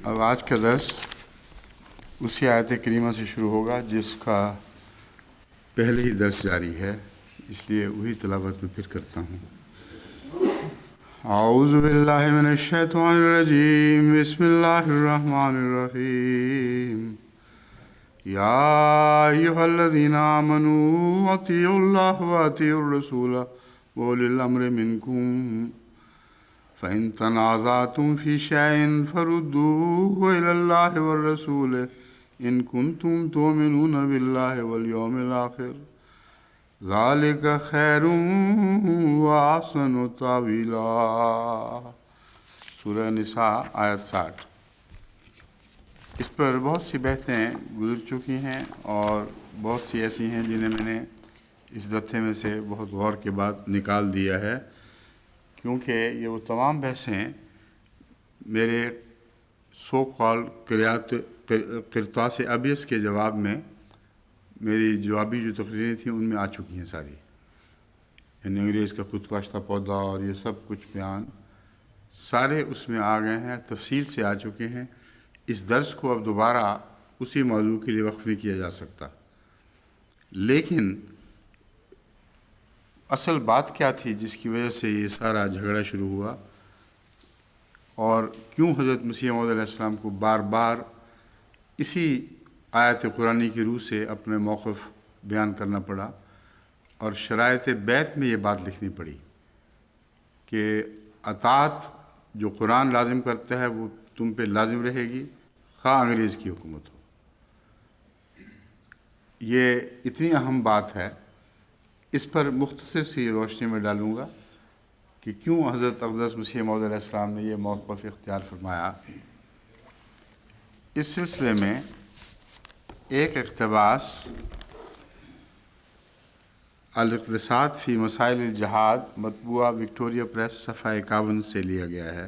اب آج کا درس اسی آیت کریمہ سے شروع ہوگا جس کا پہلے ہی درس جاری ہے، اس لیے وہی تلاوت میں پھر کرتا ہوں۔ اعوذ باللہ من الشیطان الرجیم، بسم اللہ الرحمن الرحیم۔ یا ایھا الذین آمنوا اطیعوا اللہ واطیعوا الرسول واولی الامر منکم فإن تنازعتم في شيء فردوه إلى الله والرسول إن كنتم تؤمنون بالله واليوم الآخر ذلك خير وأحسن تأويلا۔ سورہ نساء آیت 60۔ اس پر بہت سی بحثیں گزر چکی ہیں اور بہت سی ایسی ہیں جنہیں میں نے اس دفعے میں سے بہت غور کے بعد نکال دیا ہے، کیونکہ یہ وہ تمام بحثیں میرے سو کال قرطاس ابیض کے جواب میں میری جوابی جو تقریریں تھیں ان میں آ چکی ہیں ساری، یعنی انگریز کا خود کاشتہ پودا اور یہ سب کچھ بیان سارے اس میں آ گئے ہیں، تفصیل سے آ چکے ہیں۔ اس درس کو اب دوبارہ اسی موضوع کے لیے وقف نہیں کیا جا سکتا، لیکن اصل بات کیا تھی جس کی وجہ سے یہ سارا جھگڑا شروع ہوا، اور کیوں حضرت مسیح موعود علیہ السلام کو بار بار اسی آیت قرآنی کی روح سے اپنے موقف بیان کرنا پڑا، اور شرائط بیت میں یہ بات لکھنی پڑی کہ اطاعت جو قرآن لازم کرتا ہے وہ تم پہ لازم رہے گی، خواہ انگریز کی حکومت ہو۔ یہ اتنی اہم بات ہے، اس پر مختصر سی روشنی میں ڈالوں گا کہ کیوں حضرت اقدس مسیح موعود علیہ السلام نے یہ موقف اختیار فرمایا۔ اس سلسلے میں ایک اقتباس الاقتصاد فی مسائل الجہاد مطبوعہ وکٹوریہ پریس صفحہ 51 سے لیا گیا ہے۔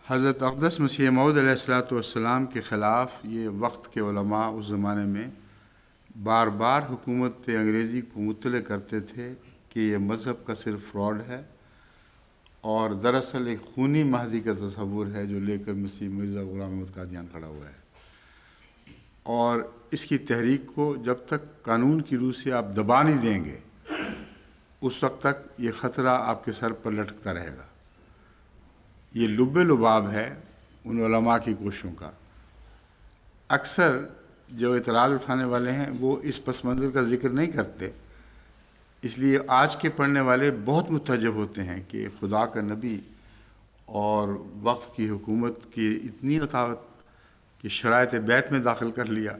حضرت اقدس مسیح موعود علیہ السلام کے خلاف یہ وقت کے علماء اس زمانے میں بار بار حکومت انگریزی کو مطلع کرتے تھے کہ یہ مذہب کا صرف فراڈ ہے اور دراصل ایک خونی مہدی کا تصور ہے جو لے کر مسیح مرزا غلام احمد قادیان کھڑا ہوا ہے، اور اس کی تحریک کو جب تک قانون کی روح سے آپ دبا نہیں دیں گے اس وقت تک یہ خطرہ آپ کے سر پر لٹکتا رہے گا۔ یہ لب لباب ہے ان علماء کی کوششوں کا۔ اکثر جو اعتراض اٹھانے والے ہیں وہ اس پس منظر کا ذکر نہیں کرتے، اس لیے آج کے پڑھنے والے بہت متعجب ہوتے ہیں کہ خدا کا نبی اور وقت کی حکومت کی اتنی اطاعت کہ شرائط بیت میں داخل کر لیا،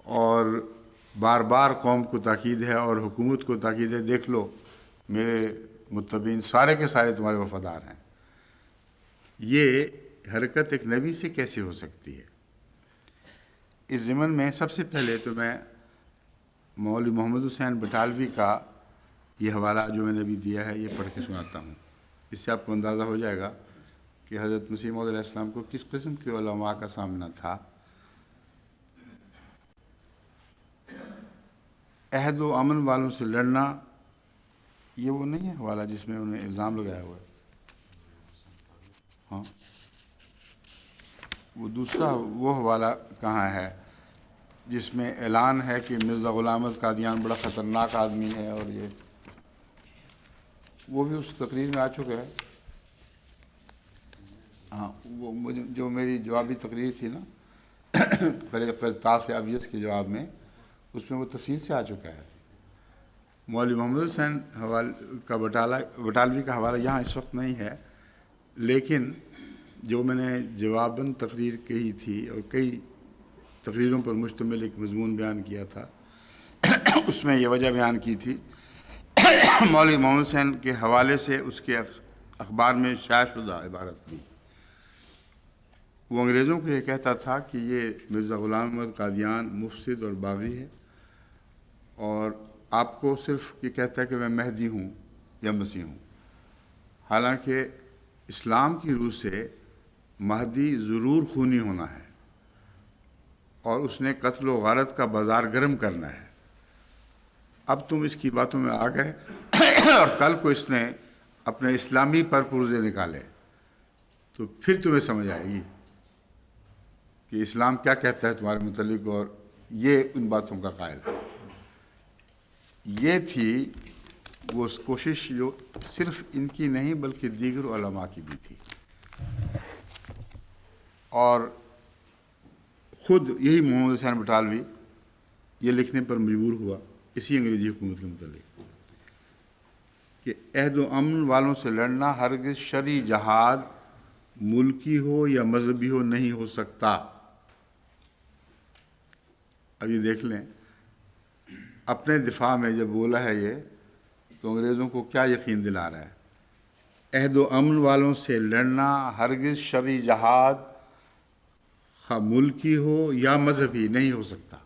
اور بار بار قوم کو تاکید ہے اور حکومت کو تاکید ہے، دیکھ لو میرے متبعین سارے کے سارے تمہارے وفادار ہیں۔ یہ حرکت ایک نبی سے کیسے ہو سکتی ہے؟ اس ضمن میں سب سے پہلے تو میں مولوی محمد حسین بٹالوی کا یہ حوالہ جو میں نے ابھی دیا ہے یہ پڑھ کے سناتا ہوں۔ اس سے آپ کو اندازہ ہو جائے گا کہ حضرت مسیح موعود علیہ السلام کو کس قسم کے علماء کا سامنا تھا۔ عہد و امن والوں سے لڑنا، یہ وہ نہیں ہے حوالہ جس میں انہیں الزام لگایا ہوا ہے، ہاں وہ دوسرا وہ حوالہ کہاں ہے جس میں اعلان ہے کہ مرزا غلام احمد قادیان بڑا خطرناک آدمی ہے، اور یہ وہ بھی اس تقریر میں آ چکا ہے۔ ہاں وہ جو میری جوابی تقریر تھی نا قرطاس ابیض کے جواب میں، اس میں وہ تفصیل سے آ چکا ہے۔ مولوی محمد حسین کا بٹالوی کا حوالہ یہاں اس وقت نہیں ہے، لیکن جو میں نے جواباً تقریر کہی تھی اور کئی تقریروں پر مشتمل ایک مضمون بیان کیا تھا، اس میں یہ وجہ بیان کی تھی مولوی محمد حسین کے حوالے سے اس کے اخبار میں شائع شدہ عبارت تھی۔ وہ انگریزوں کو یہ کہتا تھا کہ یہ مرزا غلام احمد قادیان مفسد اور باغی ہے، اور آپ کو صرف یہ کہتا ہے کہ میں مہدی ہوں یا مسیح ہوں، حالانکہ اسلام کی روح سے مہدی ضرور خونی ہونا ہے اور اس نے قتل و غارت کا بازار گرم کرنا ہے۔ اب تم اس کی باتوں میں آ گئے اور کل کو اس نے اپنے اسلامی پرپرزے نکالے، تو پھر تمہیں سمجھ آئے گی کہ اسلام کیا کہتا ہے تمہارے متعلق، اور یہ ان باتوں کا قائل ہے۔ یہ تھی وہ کوشش جو صرف ان کی نہیں بلکہ دیگر علماء کی بھی تھی، اور خود یہی محمد حسین بٹالوی یہ لکھنے پر مجبور ہوا اسی انگریزی حکومت کے متعلق کہ عہد و امن والوں سے لڑنا ہرگز شرعی جہاد ملکی ہو یا مذہبی ہو نہیں ہو سکتا۔ اب یہ دیکھ لیں، اپنے دفاع میں جب بولا ہے یہ تو انگریزوں کو کیا یقین دلا رہا ہے؟ عہد و امن والوں سے لڑنا ہرگز شرعی جہاد خواہ ملکی ہو یا مذہبی نہیں ہو سکتا۔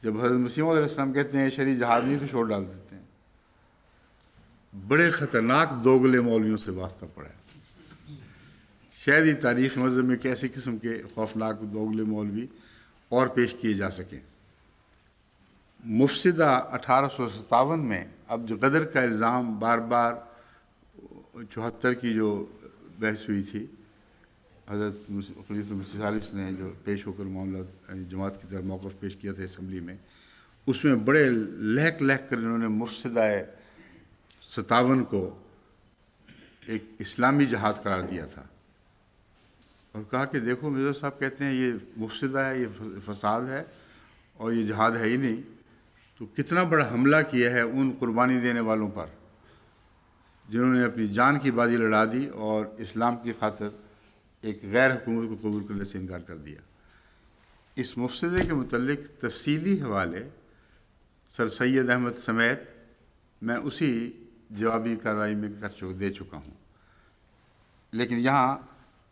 جب حضرت مسیح علیہ السلام کہتے ہیں شرعی جہاد نہیں تو چھوڑ ڈال دیتے ہیں۔ بڑے خطرناک دوگلے مولویوں سے واسطہ پڑا ہے۔ شاید ہی تاریخ مذہب میں کیسی قسم کے خوفناک دوگلے مولوی اور پیش کیے جا سکیں۔ مفسدہ 1857 میں عبد القادر کا الزام بار بار 74 کی جو بحث ہوئی تھی، حضرت خلیفہ مسیح ثالث نے جو پیش ہو کر معاملہ جماعت کی طرف موقف پیش کیا تھا اسمبلی میں، اس میں بڑے لہک لہک کر انہوں نے مفسدہ 57 کو ایک اسلامی جہاد قرار دیا تھا، اور کہا کہ دیکھو مرزا صاحب کہتے ہیں یہ مفسدہ ہے، یہ فساد ہے اور یہ جہاد ہے ہی نہیں، تو کتنا بڑا حملہ کیا ہے ان قربانی دینے والوں پر جنہوں نے اپنی جان کی بازی لڑا دی اور اسلام کی خاطر ایک غیر حکومت کو قبول کرنے سے انکار کر دیا۔ اس مفسدے کے متعلق تفصیلی حوالے سر سید احمد سمیت میں اسی جوابی کارروائی میں دے چکا ہوں، لیکن یہاں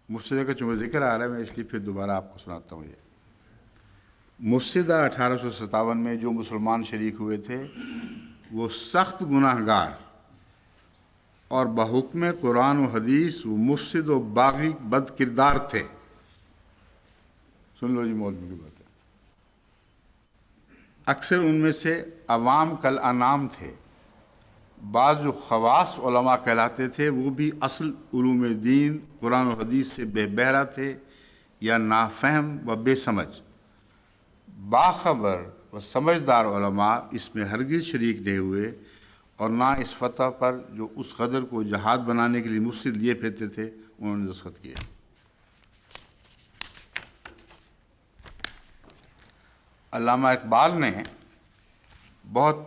مفسدے کا چونکہ ذکر آ رہا ہے میں اس لیے پھر دوبارہ آپ کو سناتا ہوں۔ یہ مفسدہ 1857 میں جو مسلمان شریک ہوئے تھے وہ سخت گناہ گار اور بحکم قرآن و حدیث وہ مفسد و باغی بد کردار تھے۔ سن لو جی مولوی کی بات ہے۔ اکثر ان میں سے عوام کل انعام تھے، بعض جو خواص علماء کہلاتے تھے وہ بھی اصل علوم دین قرآن و حدیث سے بے بہرہ تھے یا نافہم و بے سمجھ۔ باخبر و سمجھدار علماء اس میں ہرگز شریک نہیں ہوئے اور نہ اس فتح پر جو اس قدر کو جہاد بنانے کے لیے مفسد لیے پھرتے تھے انہوں نے دستخط کیا۔ علامہ اقبال نے بہت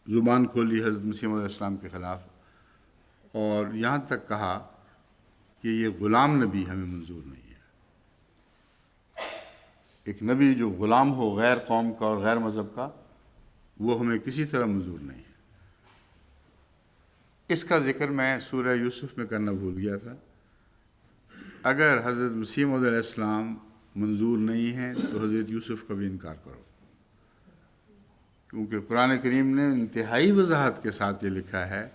زبان کھولی حضرت مسیح علیہ السلام کے خلاف، اور یہاں تک کہا کہ یہ غلام نبی ہمیں منظور نہیں ہے۔ ایک نبی جو غلام ہو غیر قوم کا اور غیر مذہب کا، وہ ہمیں کسی طرح منظور نہیں ہے۔ اس کا ذکر میں سورہ یوسف میں کرنا بھول گیا تھا۔ اگر حضرت مسیح موعود علیہ السلام منظور نہیں ہیں تو حضرت یوسف کا بھی انکار کرو، کیونکہ قرآن کریم نے انتہائی وضاحت کے ساتھ یہ لکھا ہے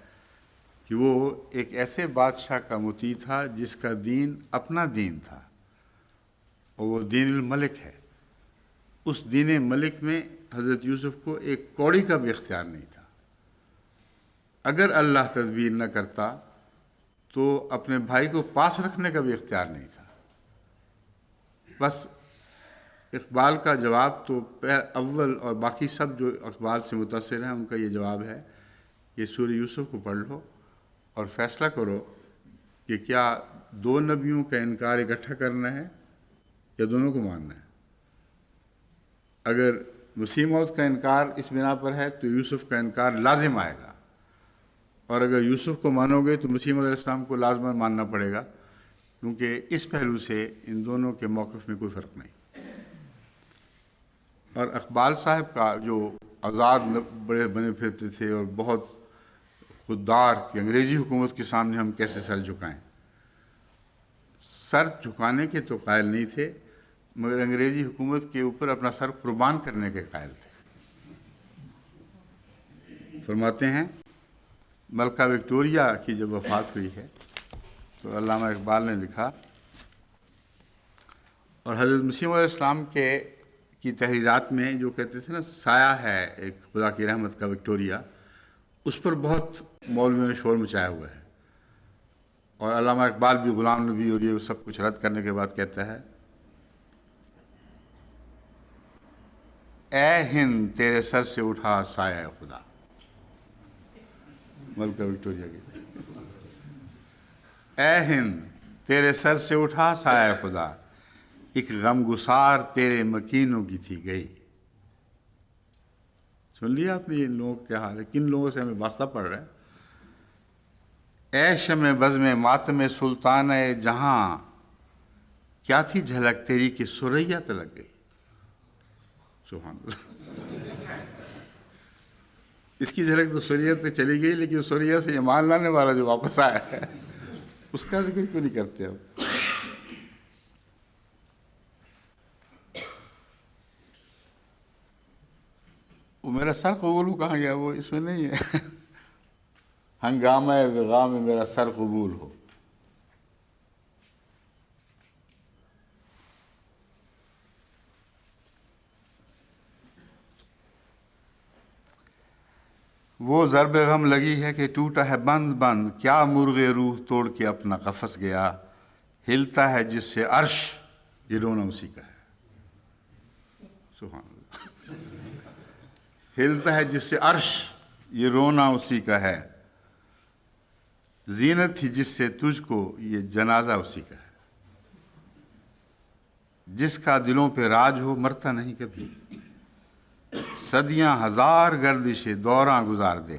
کہ وہ ایک ایسے بادشاہ کا مطیع تھا جس کا دین اپنا دین تھا، اور وہ دین الملک ہے۔ اس دین ملک میں حضرت یوسف کو ایک کوڑی کا بھی اختیار نہیں تھا۔ اگر اللہ تدبیر نہ کرتا تو اپنے بھائی کو پاس رکھنے کا بھی اختیار نہیں تھا۔ بس اقبال کا جواب تو اول اور باقی سب جو اقبال سے متاثر ہیں ان کا یہ جواب ہے کہ سورہ یوسف کو پڑھ لو اور فیصلہ کرو کہ کیا دو نبیوں کا انکار اکٹھا کرنا ہے یا دونوں کو ماننا ہے۔ اگر مسیح موعود کا انکار اس بنا پر ہے تو یوسف کا انکار لازم آئے گا، اور اگر یوسف کو مانو گے تو مسیح موعود علیہ السلام کو لازماً ماننا پڑے گا، کیونکہ اس پہلو سے ان دونوں کے موقف میں کوئی فرق نہیں۔ اور اقبال صاحب کا جو آزاد بڑے بنے پھرتے تھے اور بہت خوددار کہ انگریزی حکومت کے سامنے ہم کیسے سر جھکائیں، سر جھکانے کے تو قائل نہیں تھے، مگر انگریزی حکومت کے اوپر اپنا سر قربان کرنے کے قائل تھے۔ فرماتے ہیں ملکہ وکٹوریہ کی جب وفات ہوئی ہے تو علامہ اقبال نے لکھا، اور حضرت مسیح علیہ السلام کی تحریرات میں جو کہتے تھے نا سایہ ہے ایک خدا کی رحمت کا وکٹوریہ، اس پر بہت مولویوں نے شور مچایا ہوا ہے۔ اور علامہ اقبال بھی غلام نبی اور یہ سب کچھ رد کرنے کے بعد کہتا ہے، اے ہند تیرے سر سے اٹھا سایہ خدا، ملکہ وکٹوریہ کی، اے ہند تیرے سر سے اٹھا سایہ خدا، ایک غم گسار تیرے مکینوں کی تھی گئی۔ سن لیا آپ نے ان لوگوں کے حال ہے، کن لوگوں سے ہمیں واسطہ پڑ رہا ہے؟ اے شمع بزم ماتم سلطان جہاں، کیا تھی جھلک تیری کہ سریا تلک گئی۔ سبحان اللہ، اس کی جھلک تو سریا تک چلی گئی، لیکن سریا سے ایمان لانے والا جو واپس آیا ہے اس کا ذکر کیوں نہیں کرتے اب؟ وہ میرا سر قبول ہو کہاں گیا؟ وہ اس میں نہیں ہے، ہنگامہ وغام میں میرا سر قبول ہو۔ وہ ضرب غم لگی ہے کہ ٹوٹا ہے بند بند، کیا مرغ روح توڑ کے اپنا قفس گیا، ہلتا ہے جس سے عرش، یہ رونا اسی کا ہے۔ سبحان اللہ، ہلتا ہے جس سے عرش، یہ رونا اسی کا ہے، زینت تھی جس سے تجھ کو، یہ جنازہ اسی کا ہے، جس کا دلوں پہ راج ہو مرتا نہیں کبھی، صدیاں ہزار گردش دوراں گزار دے،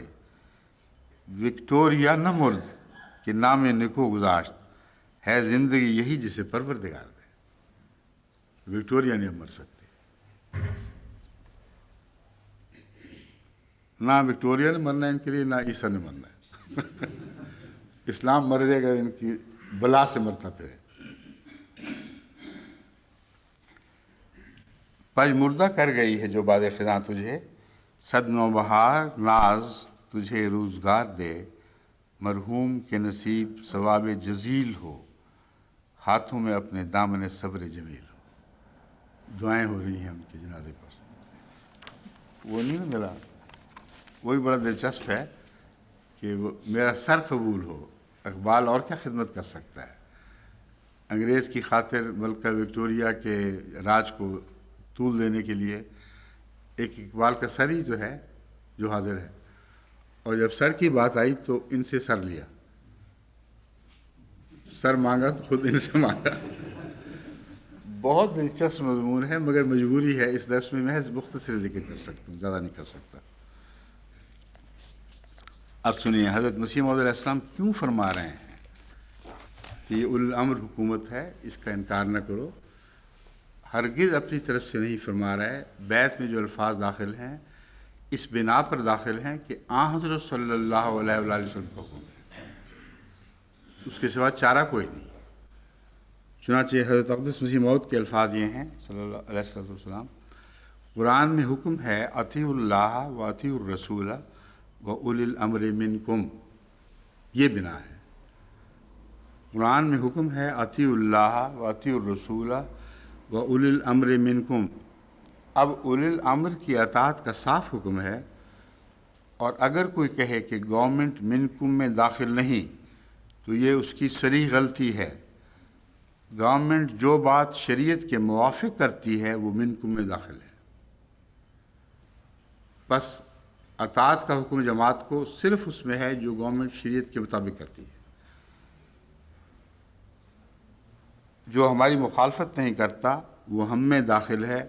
وکٹوریا نہ مرد کہ نام نکو گزاشت، ہے زندگی یہی جسے پروردگار دے۔ وکٹوریا نہیں مر سکتے، نہ وکٹوریا نے مرنا ہے ان کے لیے، نہ عیسیٰ نے مرنا ہے۔ اسلام مر جائے گا ان کی بلا سے مرتا پھرے۔ پج مردہ کر گئی ہے جو باد خزاں تجھے، صد نو بہار ناز تجھے روزگار دے، مرحوم کے نصیب ثواب جزیل ہو، ہاتھوں میں اپنے دامن صبر جمیل ہو۔ دعائیں ہو رہی ہیں ان کے جنازے پر، وہ نہیں ملا، وہی بڑا دلچسپ ہے کہ وہ میرا سر قبول ہو۔ اقبال اور کیا خدمت کر سکتا ہے؟ انگریز کی خاطر ملکہ وکٹوریہ کے راج کو طول دینے کے لیے ایک اقبال کا سر ہی جو ہے جو حاضر ہے، اور جب سر کی بات آئی تو ان سے سر لیا، سر مانگا تو خود ان سے مانگا۔ بہت دلچسپ مضمون ہے، مگر مجبوری ہے اس درس میں محض مختصر ذکر کر سکتا ہوں، زیادہ نہیں کر سکتا۔ اب سنیے حضرت مسیح موعود علیہ السلام کیوں فرما رہے ہیں کہ یہ اولو الامر حکومت ہے، اس کا انکار نہ کرو۔ ہرگز اپنی طرف سے نہیں فرما رہا ہے، بیت میں جو الفاظ داخل ہیں اس بنا پر داخل ہیں کہ آن حضرت صلی اللہ علیہ وآلہ وسلم کا حکم ہے، اس کے سوا چارہ کوئی نہیں۔ چنانچہ حضرت اقدس مسیح موعود کے الفاظ یہ ہیں صلی اللہ علیہ وسلم، قرآن میں حکم ہے اطیعوا اللہ و اطیعوا الرسول و اولی الامر منکم، یہ بنا ہے۔ قرآن میں حکم ہے اطیعوا اللہ و اطیعوا الرسول و اولی الامر منکم، اب اولی الامر کی اطاعت کا صاف حکم ہے، اور اگر کوئی کہے کہ گورنمنٹ منکم میں داخل نہیں تو یہ اس کی صریح غلطی ہے۔ گورنمنٹ جو بات شریعت کے موافق کرتی ہے وہ منکم میں داخل ہے۔ بس اطاعت کا حکم جماعت کو صرف اس میں ہے جو گورنمنٹ شریعت کے مطابق کرتی ہے، جو ہماری مخالفت نہیں کرتا وہ ہم میں داخل ہے۔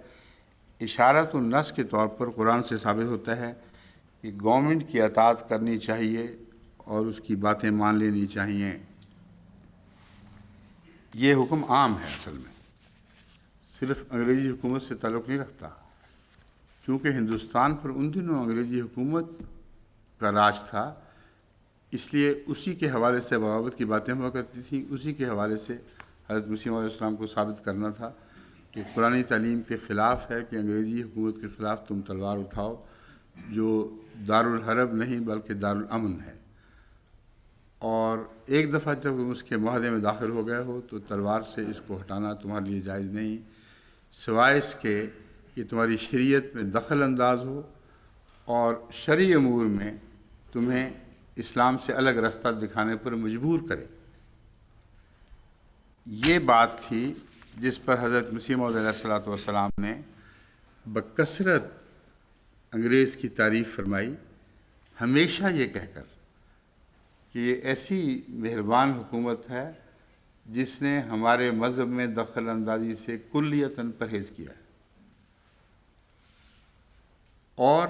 اشارت النص کے طور پر قرآن سے ثابت ہوتا ہے کہ گورنمنٹ کی اطاعت کرنی چاہیے اور اس کی باتیں مان لینی چاہیے۔ یہ حکم عام ہے، اصل میں صرف انگریزی حکومت سے تعلق نہیں رکھتا، چونکہ ہندوستان پر ان دنوں انگریزی حکومت کا راج تھا، اس لیے اسی کے حوالے سے بغاوت کی باتیں ہوا کرتی تھیں، اسی کے حوالے سے حضرت مسیح علیہ السلام کو ثابت کرنا تھا کہ قرآن تعلیم کے خلاف ہے کہ انگریزی حکومت کے خلاف تم تلوار اٹھاؤ، جو دارالحرب نہیں بلکہ دارالامن ہے، اور ایک دفعہ جب تم اس کے معاہدے میں داخل ہو گئے ہو تو تلوار سے اس کو ہٹانا تمہارے لیے جائز نہیں، سوائے اس کے کہ تمہاری شریعت میں دخل انداز ہو اور شرعی امور میں تمہیں اسلام سے الگ راستہ دکھانے پر مجبور کرے۔ یہ بات تھی جس پر حضرت مسیح موعود علیہ الصلوۃ والسلام نے بکثرت انگریز کی تعریف فرمائی، ہمیشہ یہ کہہ کر کہ یہ ایسی مہربان حکومت ہے جس نے ہمارے مذہب میں دخل اندازی سے کلیتاً پرہیز کیا ہے اور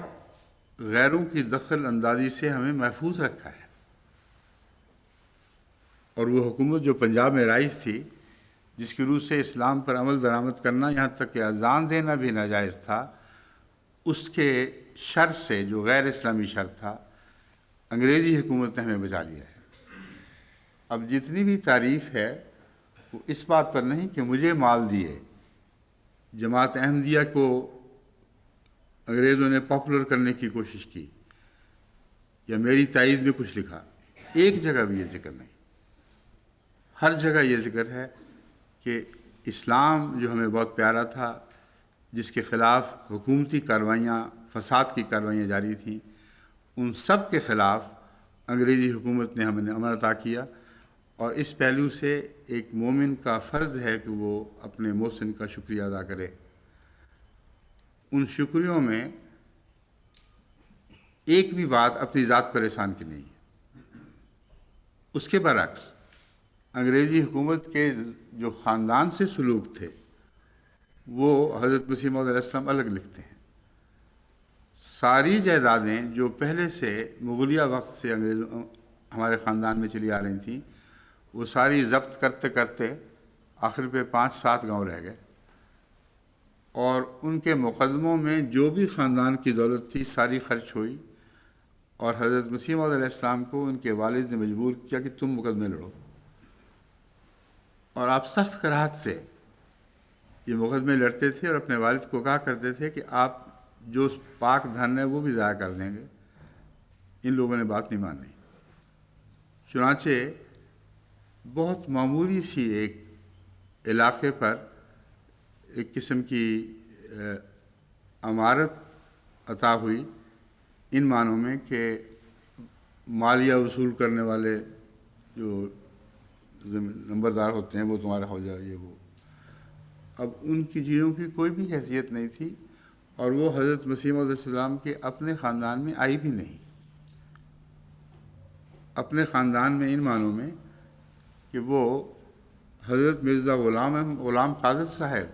غیروں کی دخل اندازی سے ہمیں محفوظ رکھا ہے۔ اور وہ حکومت جو پنجاب میں رائج تھی، جس کی روح سے اسلام پر عمل درآمد کرنا یہاں تک کہ اذان دینا بھی ناجائز تھا، اس کے شر سے، جو غیر اسلامی شر تھا، انگریزی حکومت نے ہمیں بچا لیا ہے۔ اب جتنی بھی تعریف ہے وہ اس بات پر نہیں کہ مجھے مال دیے، جماعت احمدیہ کو انگریزوں نے پاپولر کرنے کی کوشش کی یا میری تائید میں کچھ لکھا، ایک جگہ بھی یہ ذکر نہیں۔ ہر جگہ یہ ذکر ہے کہ اسلام جو ہمیں بہت پیارا تھا، جس کے خلاف حکومتی کارروائیاں، فساد کی کارروائیاں جاری تھیں، ان سب کے خلاف انگریزی حکومت نے ہمیں امن عطا کیا۔ اور اس پہلو سے ایک مومن کا فرض ہے کہ وہ اپنے محسن کا شکریہ ادا کرے۔ ان شکریوں میں ایک بھی بات اپنی ذات پر احسان کی نہیں ہے۔ اس کے برعکس انگریزی حکومت کے جو خاندان سے سلوک تھے وہ حضرت مسیح موعود علیہ السلام الگ لکھتے ہیں۔ ساری جائیدادیں جو پہلے سے مغلیہ وقت سے ہمارے خاندان میں چلی آ رہی تھیں، وہ ساری ضبط کرتے کرتے آخر پہ 5-7 گاؤں رہ گئے، اور ان کے مقدموں میں جو بھی خاندان کی دولت تھی ساری خرچ ہوئی، اور حضرت مسیح موعود علیہ السلام کو ان کے والد نے مجبور کیا کہ تم مقدمے لڑو، اور آپ سخت کراہت سے یہ مقدمے لڑتے تھے اور اپنے والد کو کہا کرتے تھے کہ آپ جو پاک دھن ہے وہ بھی ضائع کر دیں گے۔ ان لوگوں نے بات نہیں مانی۔ چنانچہ بہت معمولی سی ایک علاقے پر ایک قسم کی عمارت عطا ہوئی، ان معنوں میں کہ مالیہ وصول کرنے والے جو نمبردار ہوتے ہیں وہ تمہارا ہو جائے، یہ وہ۔ اب ان کی چیزوں کی کوئی بھی حیثیت نہیں تھی، اور وہ حضرت مسیح موعود علیہ السلام کے اپنے خاندان میں آئی بھی نہیں۔ اپنے خاندان میں ان معنوں میں کہ وہ حضرت مرزا غلام قادر صاحب،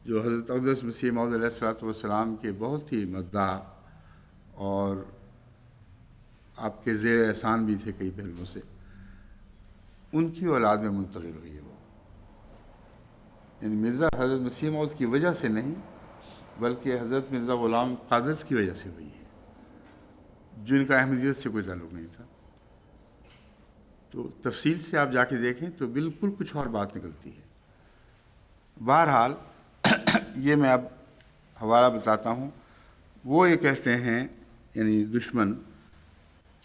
جو حضرت اقدس مسیح موعود علیہ السلام کے بہت ہی مداح اور آپ کے زیر احسان بھی تھے کئی پہلوؤں سے، ان کی اولاد میں منتقل ہوئی ہے وہ۔ یعنی مرزا حضرت مسیح موعود کی وجہ سے نہیں، بلکہ حضرت مرزا غلام قادر کی وجہ سے ہوئی ہے، جن کا احمدیت سے کوئی تعلق نہیں تھا۔ تو تفصیل سے آپ جا کے دیکھیں تو بالکل کچھ اور بات نکلتی ہے۔ بہرحال یہ میں اب حوالہ بتاتا ہوں۔ وہ یہ کہتے ہیں، یعنی دشمن،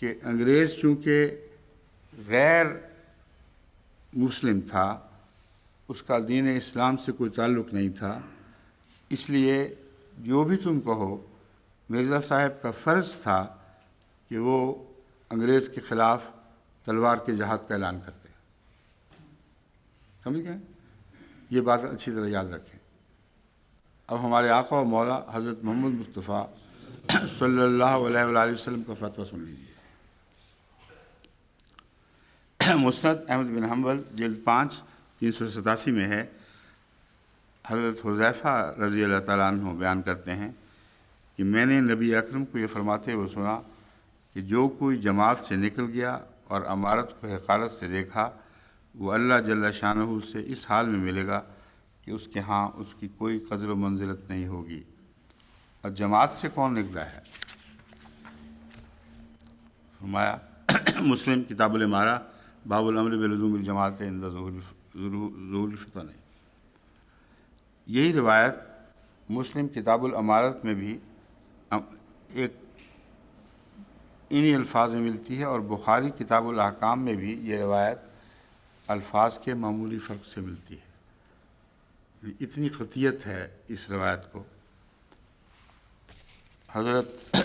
کہ انگریز چونکہ غیر مسلم تھا، اس کا دین اسلام سے کوئی تعلق نہیں تھا، اس لیے جو بھی تم کہو، مرزا صاحب کا فرض تھا کہ وہ انگریز کے خلاف تلوار کے جہاد کا اعلان کرتے۔ سمجھ گئے؟ یہ بات اچھی طرح یاد رکھیں۔ اب ہمارے آقا و مولا حضرت محمد مصطفیٰ صلی اللہ علیہ وآلہ وسلم کا فتویٰ سن لیجیے۔ مسند احمد بن حنبل جلد 5 387 میں ہے، حضرت حذیفہ رضی اللہ تعالیٰ عنہ بیان کرتے ہیں کہ میں نے نبی اکرم کو یہ فرماتے ہوئے سنا کہ جو کوئی جماعت سے نکل گیا اور امارت کو حقارت سے دیکھا، وہ اللہ جل شانہ سے اس حال میں ملے گا کہ اس کے ہاں اس کی کوئی قدر و منزلت نہیں ہوگی۔ اور جماعت سے کون نکلا ہے؟ فرمایا مسلم کتاب الامارہ باب الامر بلزوم الجماعت عند ظہور الفتن۔ یہی روایت مسلم کتاب الامارت میں بھی ایک انہی الفاظ میں ملتی ہے، اور بخاری کتاب الاحکام میں بھی یہ روایت الفاظ کے معمولی فرق سے ملتی ہے۔ اتنی قطعیت ہے اس روایت کو۔ حضرت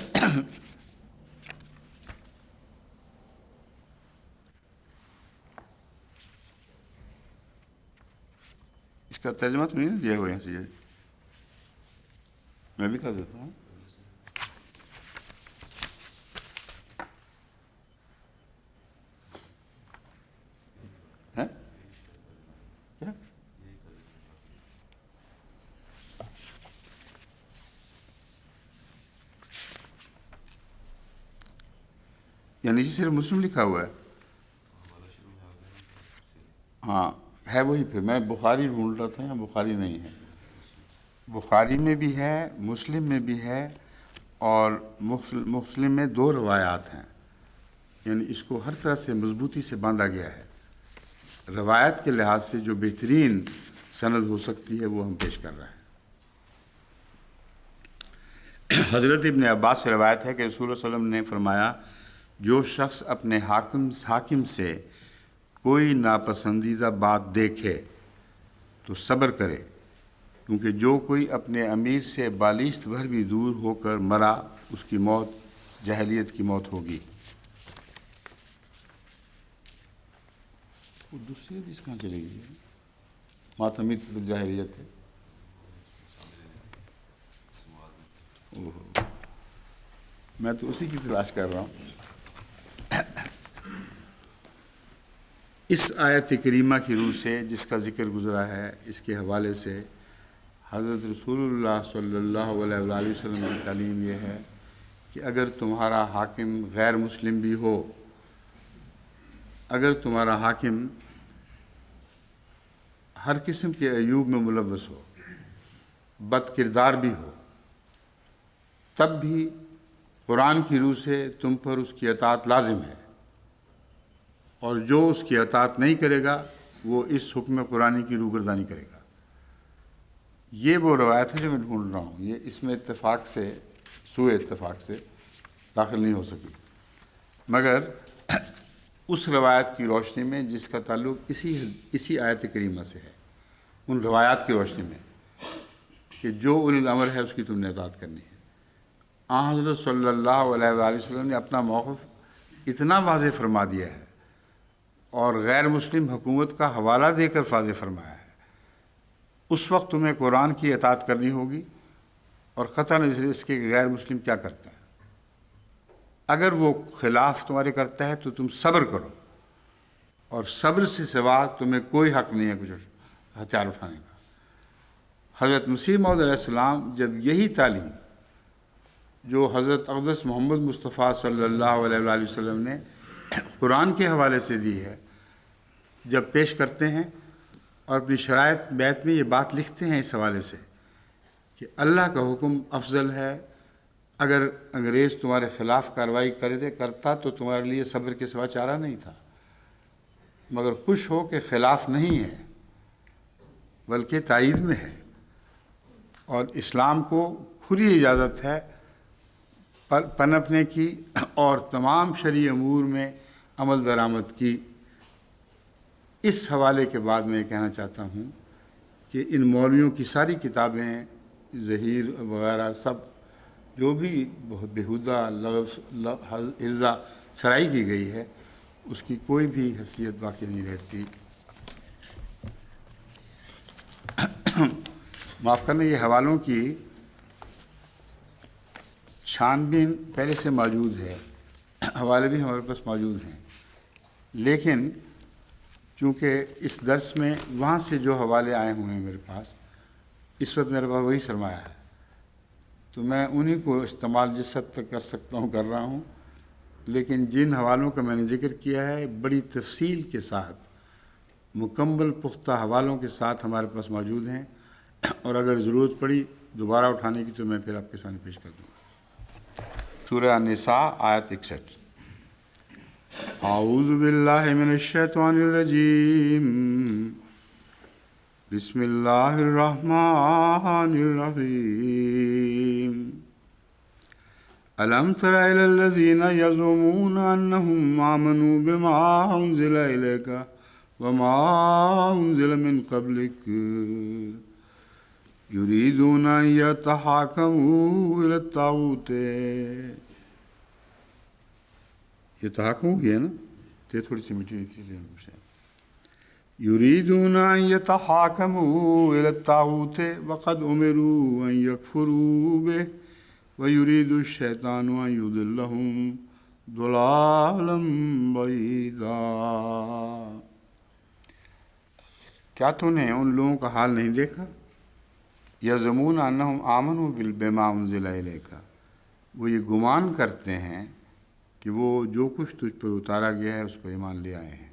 اس کا ترجمہ تو نہیں نا دیا ہوا یہاں سے، میں بھی کر دیتا ہوں. ہیں؟ کیا؟ یعنی صرف مسلم لکھا ہوا ہے؟ ہاں ہے وہی. پھر میں بخاری ڈھونڈ رہا تھا، یہاں بخاری نہیں ہے. بخاری میں بھی ہے، مسلم میں بھی ہے، اور مسلم میں 2 روایات ہیں. یعنی اس کو ہر طرح سے مضبوطی سے باندھا گیا ہے. روایت کے لحاظ سے جو بہترین سند ہو سکتی ہے وہ ہم پیش کر رہے ہیں. حضرت ابن عباس سے روایت ہے کہ رسول اللہ صلی اللہ علیہ وسلم نے فرمایا، جو شخص اپنے حاکم سے کوئی ناپسندیدہ بات دیکھے تو صبر کرے، کیونکہ جو کوئی اپنے امیر سے بالشت بھر بھی دور ہو کر مرا، اس کی موت جاہلیت کی موت ہوگی. وہ دوسری حدیث کہاں چلے گئی ہے؟ ماتمیت جاہلیت ہے. میں تو اسی کی تلاش کر رہا ہوں. اس آیت کریمہ کی روح سے جس کا ذکر گزرا ہے، اس کے حوالے سے حضرت رسول اللہ صلی اللہ علیہ وآلہ وسلم کی تعلیم یہ ہے کہ اگر تمہارا حاکم غیر مسلم بھی ہو، اگر تمہارا حاکم ہر قسم کے عیوب میں ملوث ہو، بد کردار بھی ہو، تب بھی قرآن کی روح سے تم پر اس کی اطاعت لازم ہے، اور جو اس کی اطاعت نہیں کرے گا وہ اس حکم قرآنی کی روگردانی کرے گا. یہ وہ روایت ہے جو میں ڈھونڈ رہا ہوں. یہ اس میں اتفاق سے، سوء اتفاق سے داخل نہیں ہو سکی، مگر اس روایت کی روشنی میں جس کا تعلق اسی آیت کریمہ سے ہے، ان روایات کی روشنی میں کہ جو اولی الامر ہے اس کی تم نے اطاعت کرنی ہے. حضرت صلی اللہ علیہ وآلہ وسلم نے اپنا موقف اتنا واضح فرما دیا ہے اور غیر مسلم حکومت کا حوالہ دے کر واضح فرمایا ہے. اس وقت تمہیں قرآن کی اطاعت کرنی ہوگی، اور قطع نظر اس کے غیر مسلم کیا کرتا ہے. اگر وہ خلاف تمہارے کرتا ہے تو تم صبر کرو، اور صبر سے سوا تمہیں کوئی حق نہیں ہے کچھ ہتھیار اٹھانے کا. حضرت مسیح موعود علیہ السلام جب یہی تعلیم جو حضرت اقدس محمد مصطفیٰ صلی اللہ علیہ وآلہ وسلم نے قرآن کے حوالے سے دی ہے، جب پیش کرتے ہیں اور اپنی شرائط بیعت میں یہ بات لکھتے ہیں اس حوالے سے کہ اللہ کا حکم افضل ہے، اگر انگریز تمہارے خلاف کارروائی کرتا تو تمہارے لیے صبر کے سوا چارہ نہیں تھا، مگر خوش ہو کہ خلاف نہیں ہے بلکہ تائید میں ہے، اور اسلام کو کھلی اجازت ہے پنپنے کی اور تمام شرعی امور میں عمل درآمد کی. اس حوالے کے بعد میں یہ کہنا چاہتا ہوں کہ ان مولویوں کی ساری کتابیں، ظہیر وغیرہ، سب جو بھی بیہودہ ارزا سرائی کی گئی ہے، اس کی کوئی بھی حیثیت باقی نہیں رہتی. معاف کرنا، یہ حوالوں کی چھان بین پہلے سے موجود ہے، حوالے بھی ہمارے پاس موجود ہیں، لیکن چونکہ اس درس میں وہاں سے جو حوالے آئے ہوئے ہیں میرے پاس، اس وقت میرے پاس وہی سرمایہ ہے، تو میں انہی کو استعمال جس حد تک کر سکتا ہوں کر رہا ہوں. لیکن جن حوالوں کا میں نے ذکر کیا ہے بڑی تفصیل کے ساتھ، مکمل پختہ حوالوں کے ساتھ ہمارے پاس موجود ہیں، اور اگر ضرورت پڑی دوبارہ اٹھانے کی تو میں پھر آپ کے سامنے پیش کر دوں گا. سورہ النساء آیت 61. اعوذ باللہ من الشیطان الرجیم، بسم اللہ الرحمن الرحیم. الم تر الی الذین یزعمون انہم آمنوا بما انزل الیک وما انزل من قبلک یریدون ان یتحاکموا الی الطاغوت. یہ تحاکم ہو گیا نا، تو یہ تھوڑی سی میٹھی تھی. یریدون ان یتحاکموا الی الطاغوت وقد امروا ان یکفروا بہ ویرید الشیطان ان یضلهم ضلالا بعیدا۔ کیا تو نے ان لوگوں کا حال نہیں دیکھا؟ یزعمون انہم آمنوا بما انزل الیک، وہ یہ گمان کرتے ہیں کہ وہ جو کچھ تجھ پر اتارا گیا ہے اس پر ایمان لے آئے ہیں۔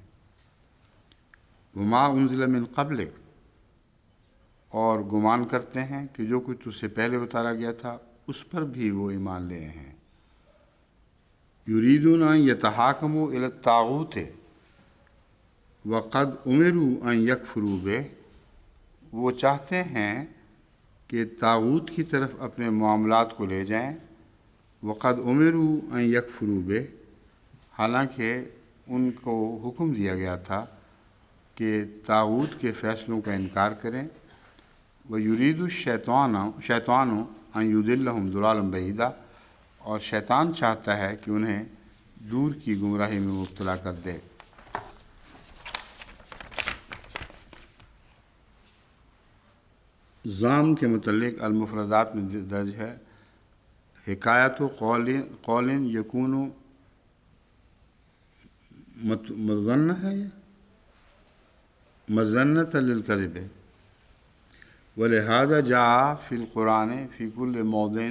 وما انزل من قبلک، اور گمان کرتے ہیں کہ جو کچھ تجھ سے پہلے اتارا گیا تھا اس پر بھی وہ ایمان لے آئے ہیں۔ یریدون ان یتحاکموا الی الطاغوت وقد امروا ان یکفروا بہ، وہ چاہتے ہیں کہ طاغوت کی طرف اپنے معاملات کو لے جائیں۔ وقد امروا ان یکفروا بہ، حالانکہ ان کو حکم دیا گیا تھا کہ طاغوت کے فیصلوں کا انکار کریں۔ وَيُرِيدُ الشیطان ان یضلهم ضلالا بعیدا، اور شیطان چاہتا ہے کہ انہیں دور کی گمراہی میں مبتلا کر دے۔ ضام کے متعلق المفردات میں درج ہے حکایت و قول یکون مظنہ ہے مظنۃ للکذب، ولہذا جاء فی القرآن فی کل موضع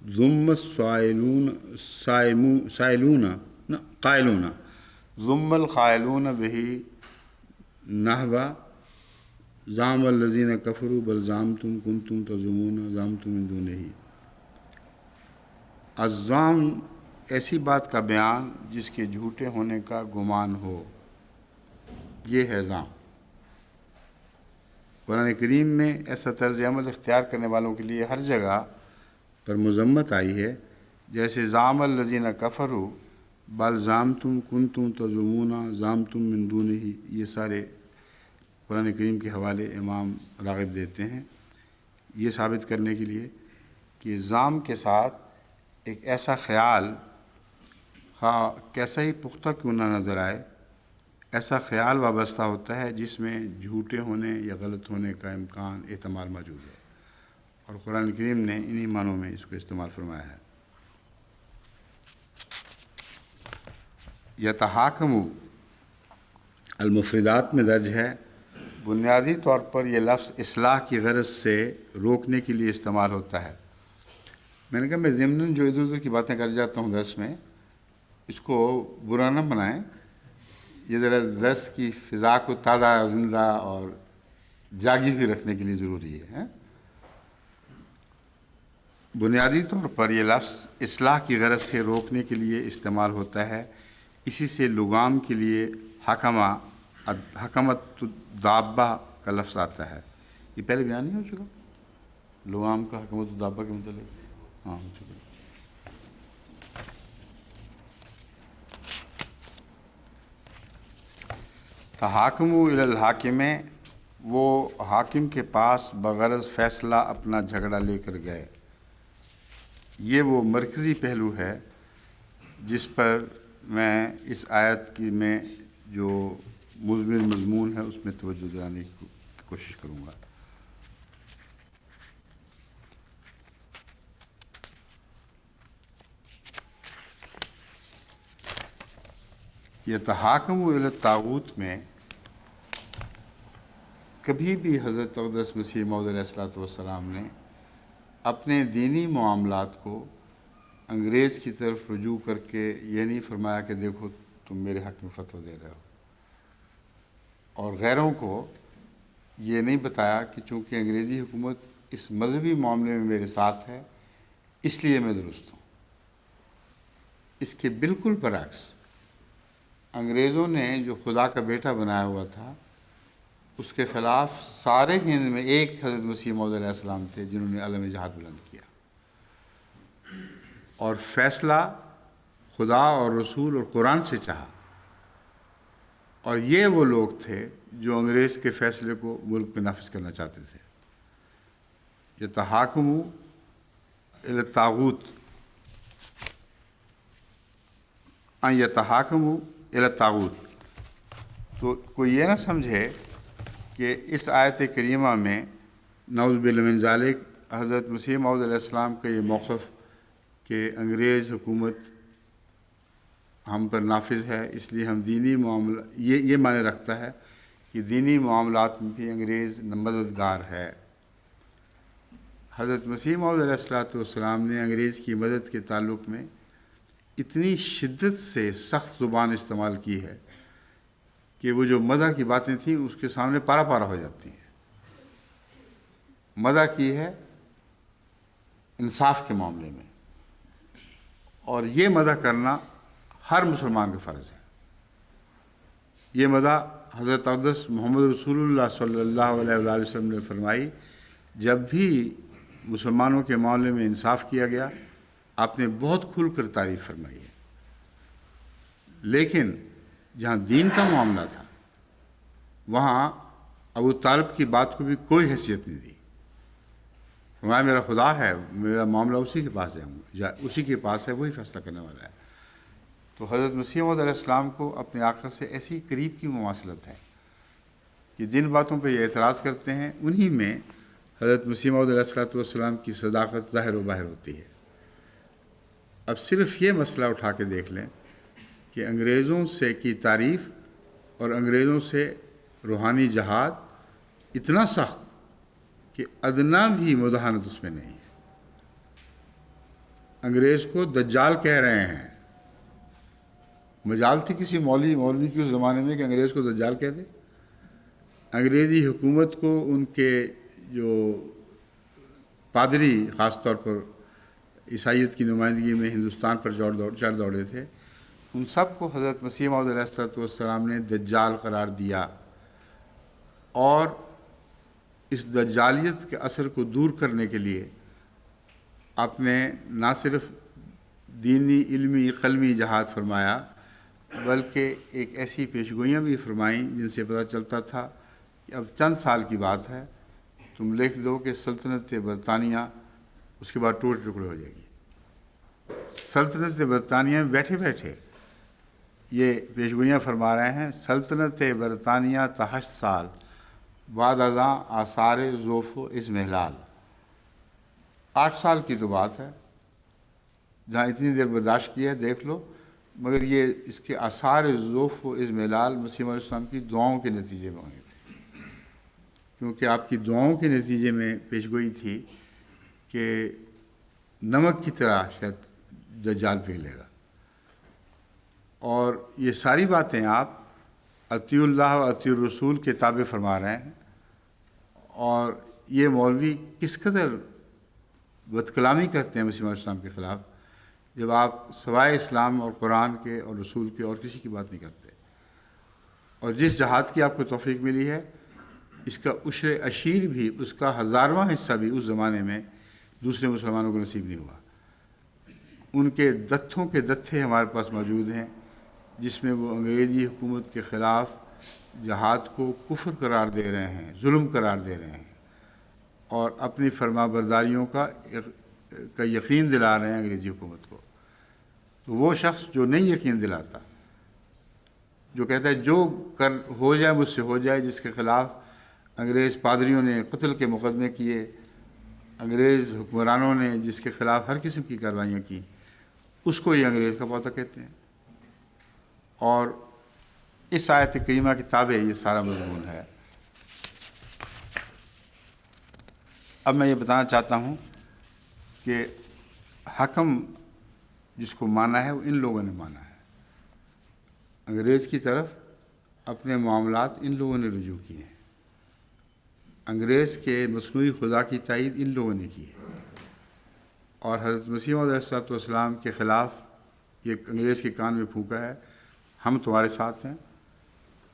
ضم قائلون ضم القائلون بہ نحو زعم الذین کفروا بل زعمتم کنتم تزعمون زعمتم من دونہ۔ الزام ایسی بات کا بیان جس کے جھوٹے ہونے کا گمان ہو، یہ ہے زام۔ قرآن کریم میں ایسا طرز عمل اختیار کرنے والوں کے لیے ہر جگہ پر مذمت آئی ہے، جیسے زعم الذین کفروا بل زعمتم کنتم تزعمون زعمتم من دونہ، یہ سارے قرآن کریم کے حوالے امام راغب دیتے ہیں یہ ثابت کرنے کے لیے کہ زعم کے ساتھ ایک ایسا خیال، خواہ کیسا ہی پختہ کیوں نہ نظر آئے، ایسا خیال وابستہ ہوتا ہے جس میں جھوٹے ہونے یا غلط ہونے کا امکان احتمال موجود ہے، اور قرآن کریم نے انہی معنوں میں اس کو استعمال فرمایا ہے۔ یتحاکم المفردات میں درج ہے، بنیادی طور پر یہ لفظ اصلاح کی غرض سے روکنے کے لیے استعمال ہوتا ہے۔ میں نے کہا میں ضمناً جو ادھر ادھر کی باتیں کر جاتا ہوں درس میں، اس کو برا نہ بنائیں، یہ ذرا درس کی فضا کو تازہ زندہ اور جاگی ہوئی رکھنے کے لیے ضروری ہے۔ بنیادی طور پر یہ لفظ اصلاح کی غرض سے روکنے کے لیے استعمال ہوتا ہے، اسی سے لغام کے لیے حکمت الدابہ کا لفظ آتا ہے۔ یہ پہلے بیان نہیں ہو چکا لغام کا حکمت الدابہ کے متعلق؟ ہاں ہو چکا۔ تحاکموا الی الحاکم، وہ حاکم کے پاس بغرض فیصلہ اپنا جھگڑا لے کر گئے۔ یہ وہ مرکزی پہلو ہے جس پر میں اس آیت کی میں جو مضمر مضمون ہے اس میں توجہ دلانے کی کوشش کروں گا۔ یتحاکموا الی الطاغوت میں کبھی بھی حضرت اقدس مسیح موعود علیہ الصلوۃ والسلام نے اپنے دینی معاملات کو انگریز کی طرف رجوع کر کے یہ نہیں فرمایا کہ دیکھو تم میرے حق میں فتویٰ دے رہے ہو، اور غیروں کو یہ نہیں بتایا کہ چونکہ انگریزی حکومت اس مذہبی معاملے میں میرے ساتھ ہے اس لیے میں درست ہوں۔ اس کے بالکل برعکس انگریزوں نے جو خدا کا بیٹا بنایا ہوا تھا اس کے خلاف سارے ہند میں ایک حضرت مسیح موعود علیہ السلام تھے جنہوں نے علم جہاد بلند کیا، اور فیصلہ خدا اور رسول اور قرآن سے چاہا، اور یہ وہ لوگ تھے جو انگریز کے فیصلے کو ملک میں نافذ کرنا چاہتے تھے۔ یتحاکموا الی الطاغوت ان یتحاکموا الی الطاغوت، تو کوئی یہ نہ سمجھے کہ اس آیت کریمہ میں نعوذ باللہ من ذالک حضرت مسیح موعود علیہ السلام کا یہ موقف کہ انگریز حکومت ہم پر نافذ ہے، اس لیے ہم دینی معاملہ یہ معنی رکھتا ہے کہ دینی معاملات میں بھی انگریز مددگار ہے۔ حضرت مسیح موعود علیہ السلام نے انگریز کی مدد کے تعلق میں اتنی شدت سے سخت زبان استعمال کی ہے کہ وہ جو مدح کی باتیں تھیں اس کے سامنے پارا پارا ہو جاتی ہیں۔ مدح کی ہے انصاف کے معاملے میں، اور یہ مدح کرنا ہر مسلمان کا فرض ہے۔ یہ مدح حضرت اقدس محمد رسول اللہ صلی اللہ علیہ وآلہ وسلم نے فرمائی، جب بھی مسلمانوں کے معاملے میں انصاف کیا گیا آپ نے بہت کھل کر تعریف فرمائی ہے، لیکن جہاں دین کا معاملہ تھا وہاں ابو طالب کی بات کو بھی کوئی حیثیت نہیں دی۔ فرمایا میرا خدا ہے، میرا معاملہ اسی کے پاس ہے، اسی کے پاس ہے، وہی فیصلہ کرنے والا ہے۔ تو حضرت مسیح موعود علیہ السلام کو اپنے آقا سے ایسی قریب کی مماثلت ہے کہ جن باتوں پہ یہ اعتراض کرتے ہیں انہی میں حضرت مسیح موعود علیہ السلام کی صداقت ظاہر و باہر ہوتی ہے۔ اب صرف یہ مسئلہ اٹھا کے دیکھ لیں کہ انگریزوں سے کی تعریف اور انگریزوں سے روحانی جہاد اتنا سخت کہ ادنا بھی مداحنت اس میں نہیں ہے۔ انگریز کو دجال کہہ رہے ہیں، مجال تھی کسی مولوی کی اس زمانے میں کہ انگریز کو دجال کہہ دے؟ انگریزی حکومت کو ان کے جو پادری خاص طور پر عیسائیت کی نمائندگی میں ہندوستان پر چڑھ دوڑے تھے، ان سب کو حضرت مسیح موعود علیہ السلام نے دجال قرار دیا، اور اس دجالیت کے اثر کو دور کرنے کے لیے آپ نے نہ صرف دینی علمی قلمی جہاد فرمایا بلکہ ایک ایسی پیشگوئیاں بھی فرمائیں جن سے پتہ چلتا تھا کہ اب چند سال کی بات ہے، تم لکھ دو کہ سلطنت برطانیہ اس کے بعد ٹوٹے ٹکڑے ہو جائے گی۔ سلطنت برطانیہ میں بیٹھے بیٹھے یہ پیشگوئیاں فرما رہے ہیں، سلطنت برطانیہ تا 8 سال بعد ازاں آثار ضعف و اضمحلال۔ 8 سال کی تو بات ہے، جہاں اتنی دیر برداشت کی ہے دیکھ لو، مگر یہ اس کے آثار ضعف و اضمحلال مسیح علیہ السلام کی دعاؤں کے نتیجے میں ہوئے تھے، کیونکہ آپ کی دعاؤں کے نتیجے میں پیشگوئی تھی کہ نمک کی طرح شاید دجال پگھلے گا۔ اور یہ ساری باتیں آپ اطیع اللہ و اطیع الرسول کے تابع فرما رہے ہیں، اور یہ مولوی کس قدر بد کلامی کرتے ہیں مسیح علیہ السلام کے خلاف جب آپ سوائے اسلام اور قرآن کے اور رسول کے اور کسی کی بات نہیں کرتے۔ اور جس جہاد کی آپ کو توفیق ملی ہے اس کا عشر عشیر بھی، اس کا 1000واں حصہ بھی اس زمانے میں دوسرے مسلمانوں کو نصیب نہیں ہوا۔ ان کے دتھوں کے دتھے ہمارے پاس موجود ہیں جس میں وہ انگریزی حکومت کے خلاف جہاد کو کفر قرار دے رہے ہیں، ظلم قرار دے رہے ہیں، اور اپنی فرما برداریوں کا یقین دلا رہے ہیں انگریزی حکومت کو۔ تو وہ شخص جو نہیں یقین دلاتا، جو کہتا ہے جو ہو جائے مجھ سے ہو جائے، جس کے خلاف انگریز پادریوں نے قتل کے مقدمے کیے، انگریز حکمرانوں نے جس کے خلاف ہر قسم کی کارروائیاں کی، اس کو یہ انگریز کا پوتا کہتے ہیں۔ اور اس آیت کریمہ کی تابع یہ سارا مضمون ہے۔ اب میں یہ بتانا چاہتا ہوں کہ حکم جس کو مانا ہے وہ ان لوگوں نے مانا ہے، انگریز کی طرف اپنے معاملات ان لوگوں نے رجوع کیے ہیں، انگریز کے مصنوعی خدا کی تائید ان لوگوں نے کی ہے، اور حضرت مسیح علیہ السلام کے خلاف یہ انگریز کے کان میں پھونکا ہے، ہم تمہارے ساتھ ہیں،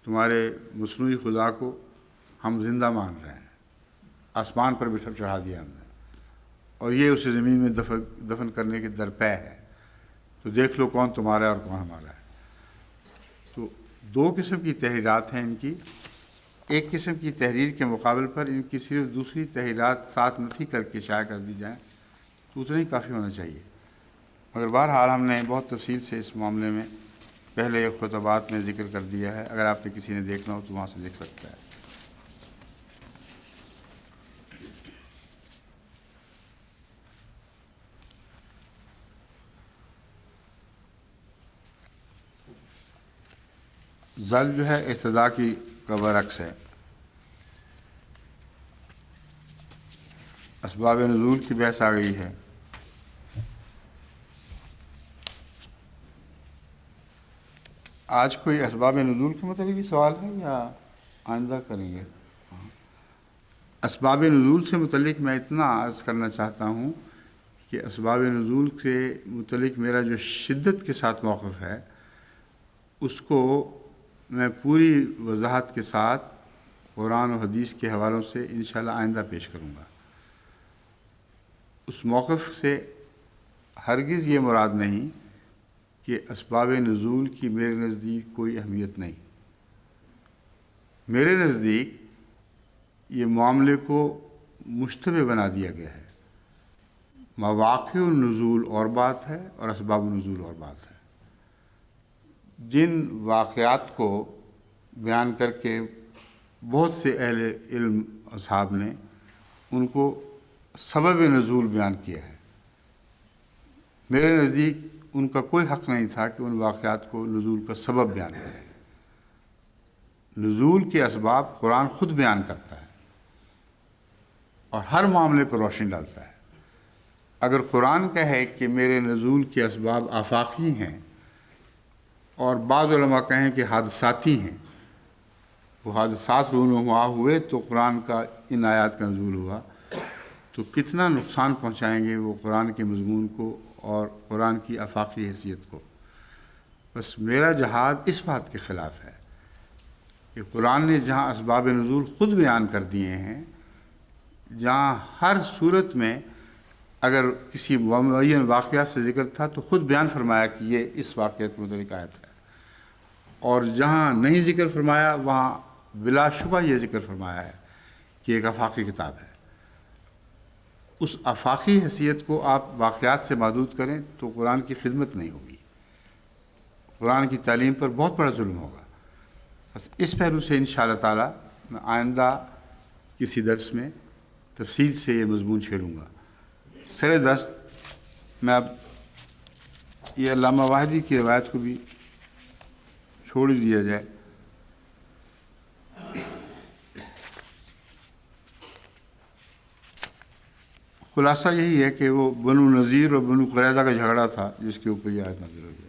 تمہارے مصنوعی خدا کو ہم زندہ مان رہے ہیں، آسمان پر بٹھا چڑھا دیا ہم نے، اور یہ اسے زمین میں دفن کرنے کے درپے ہے، تو دیکھ لو کون تمہارا ہے اور کون ہمارا ہے۔ تو 2 قسم کی تحریرات ہیں ان کی، ایک قسم کی تحریر کے مقابل پر ان کی صرف دوسری تحریرات ساتھ نتھی کر کے شائع کر دی جائیں تو اتنا ہی کافی ہونا چاہیے، مگر بہرحال ہم نے بہت تفصیل سے اس معاملے میں پہلے خطبات میں ذکر کر دیا ہے، اگر آپ نے کسی نے دیکھنا ہو تو وہاں سے دیکھ سکتا ہے۔ ذل جو ہے ارتداء کی کا برعکس ہے۔ اسباب نزول کی بحث آ گئی ہے۔ آج کوئی اسباب نزول کے متعلق بھی سوال ہے یا آئندہ کریں گے؟ اسباب نزول سے متعلق میں اتنا عرض کرنا چاہتا ہوں کہ اسباب نزول کے متعلق میرا جو شدت کے ساتھ موقف ہے اس کو میں پوری وضاحت کے ساتھ قرآن و حدیث کے حوالوں سے انشاءاللہ آئندہ پیش کروں گا۔ اس موقف سے ہرگز یہ مراد نہیں کہ اسباب نزول کی میرے نزدیک کوئی اہمیت نہیں۔ میرے نزدیک یہ معاملے کو مشتبہ بنا دیا گیا ہے۔ مواقع النزول اور بات ہے اور اسباب النزول اور بات ہے۔ جن واقعات کو بیان کر کے بہت سے اہل علم اصحاب نے ان کو سبب نزول بیان کیا ہے، میرے نزدیک ان کا کوئی حق نہیں تھا کہ ان واقعات کو نزول کا سبب بیان کریں۔ نزول کے اسباب قرآن خود بیان کرتا ہے اور ہر معاملے پر روشنی ڈالتا ہے۔ اگر قرآن کہے کہ میرے نزول کے اسباب آفاقی ہیں اور بعض علماء کہیں کہ حادثاتی ہیں، وہ حادثات رونما ہوئے تو قرآن کا ان آیات کا نزول ہوا، تو کتنا نقصان پہنچائیں گے وہ قرآن کے مضمون کو اور قرآن کی آفاقی حیثیت کو۔ بس میرا جہاد اس بات کے خلاف ہے کہ قرآن نے جہاں اسباب نزول خود بیان کر دیے ہیں، جہاں ہر صورت میں اگر کسی معین واقعات سے ذکر تھا تو خود بیان فرمایا کہ یہ اس واقعات کے متعلق آیت ہے، اور جہاں نہیں ذکر فرمایا وہاں بلا شبہ یہ ذکر فرمایا ہے کہ ایک آفاقی کتاب ہے۔ اس آفاقی حیثیت کو آپ واقعات سے محدود کریں تو قرآن کی خدمت نہیں ہوگی، قرآن کی تعلیم پر بہت بڑا ظلم ہوگا۔ بس اس پہلو سے انشاءاللہ تعالی میں آئندہ کسی درس میں تفصیل سے یہ مضمون چھیڑوں گا۔ سر دست میں اب یہ علامہ واحدی کی روایت کو بھی چھوڑ دیا جائے۔ خلاصہ یہی ہے کہ وہ بنو نذیر اور بنو قریظہ کا جھگڑا تھا جس کے اوپر یہ آیت نازل ہوئی ہے۔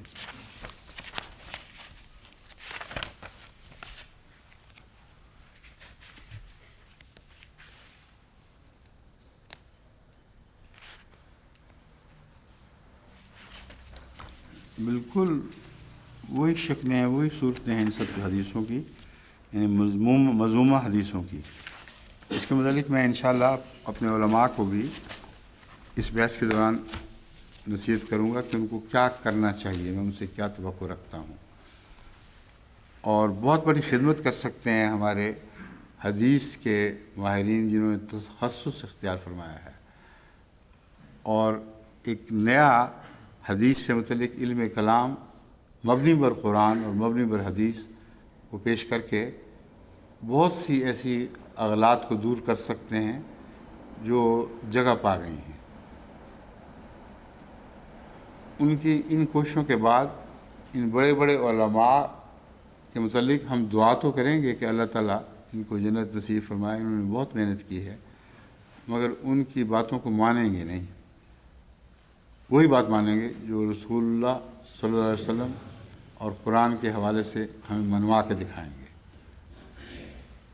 بالکل وہی شکلیں ہیں، وہی صورتیں ہیں ان سب حدیثوں کی، یعنی مذمومہ حدیثوں کی۔ اس کے متعلق میں انشاءاللہ اپنے علماء کو بھی اس بحث کے دوران نصیحت کروں گا کہ ان کو کیا کرنا چاہیے، میں ان سے کیا توقع رکھتا ہوں، اور بہت بڑی خدمت کر سکتے ہیں ہمارے حدیث کے ماہرین جنہوں نے تخصص اختیار فرمایا ہے، اور ایک نیا حدیث سے متعلق علم کلام مبنی بر قرآن اور مبنی بر حدیث کو پیش کر کے بہت سی ایسی اغلاط کو دور کر سکتے ہیں جو جگہ پا گئی ہیں۔ ان کی ان کوششوں کے بعد ان بڑے بڑے علماء کے متعلق ہم دعا تو کریں گے کہ اللہ تعالیٰ ان کو جنت نصیب فرمائے، انہوں نے بہت محنت کی ہے، مگر ان کی باتوں کو مانیں گے نہیں، وہی بات مانیں گے جو رسول اللہ صلی اللہ علیہ وسلم اور قرآن کے حوالے سے ہمیں منوا کے دکھائیں گے،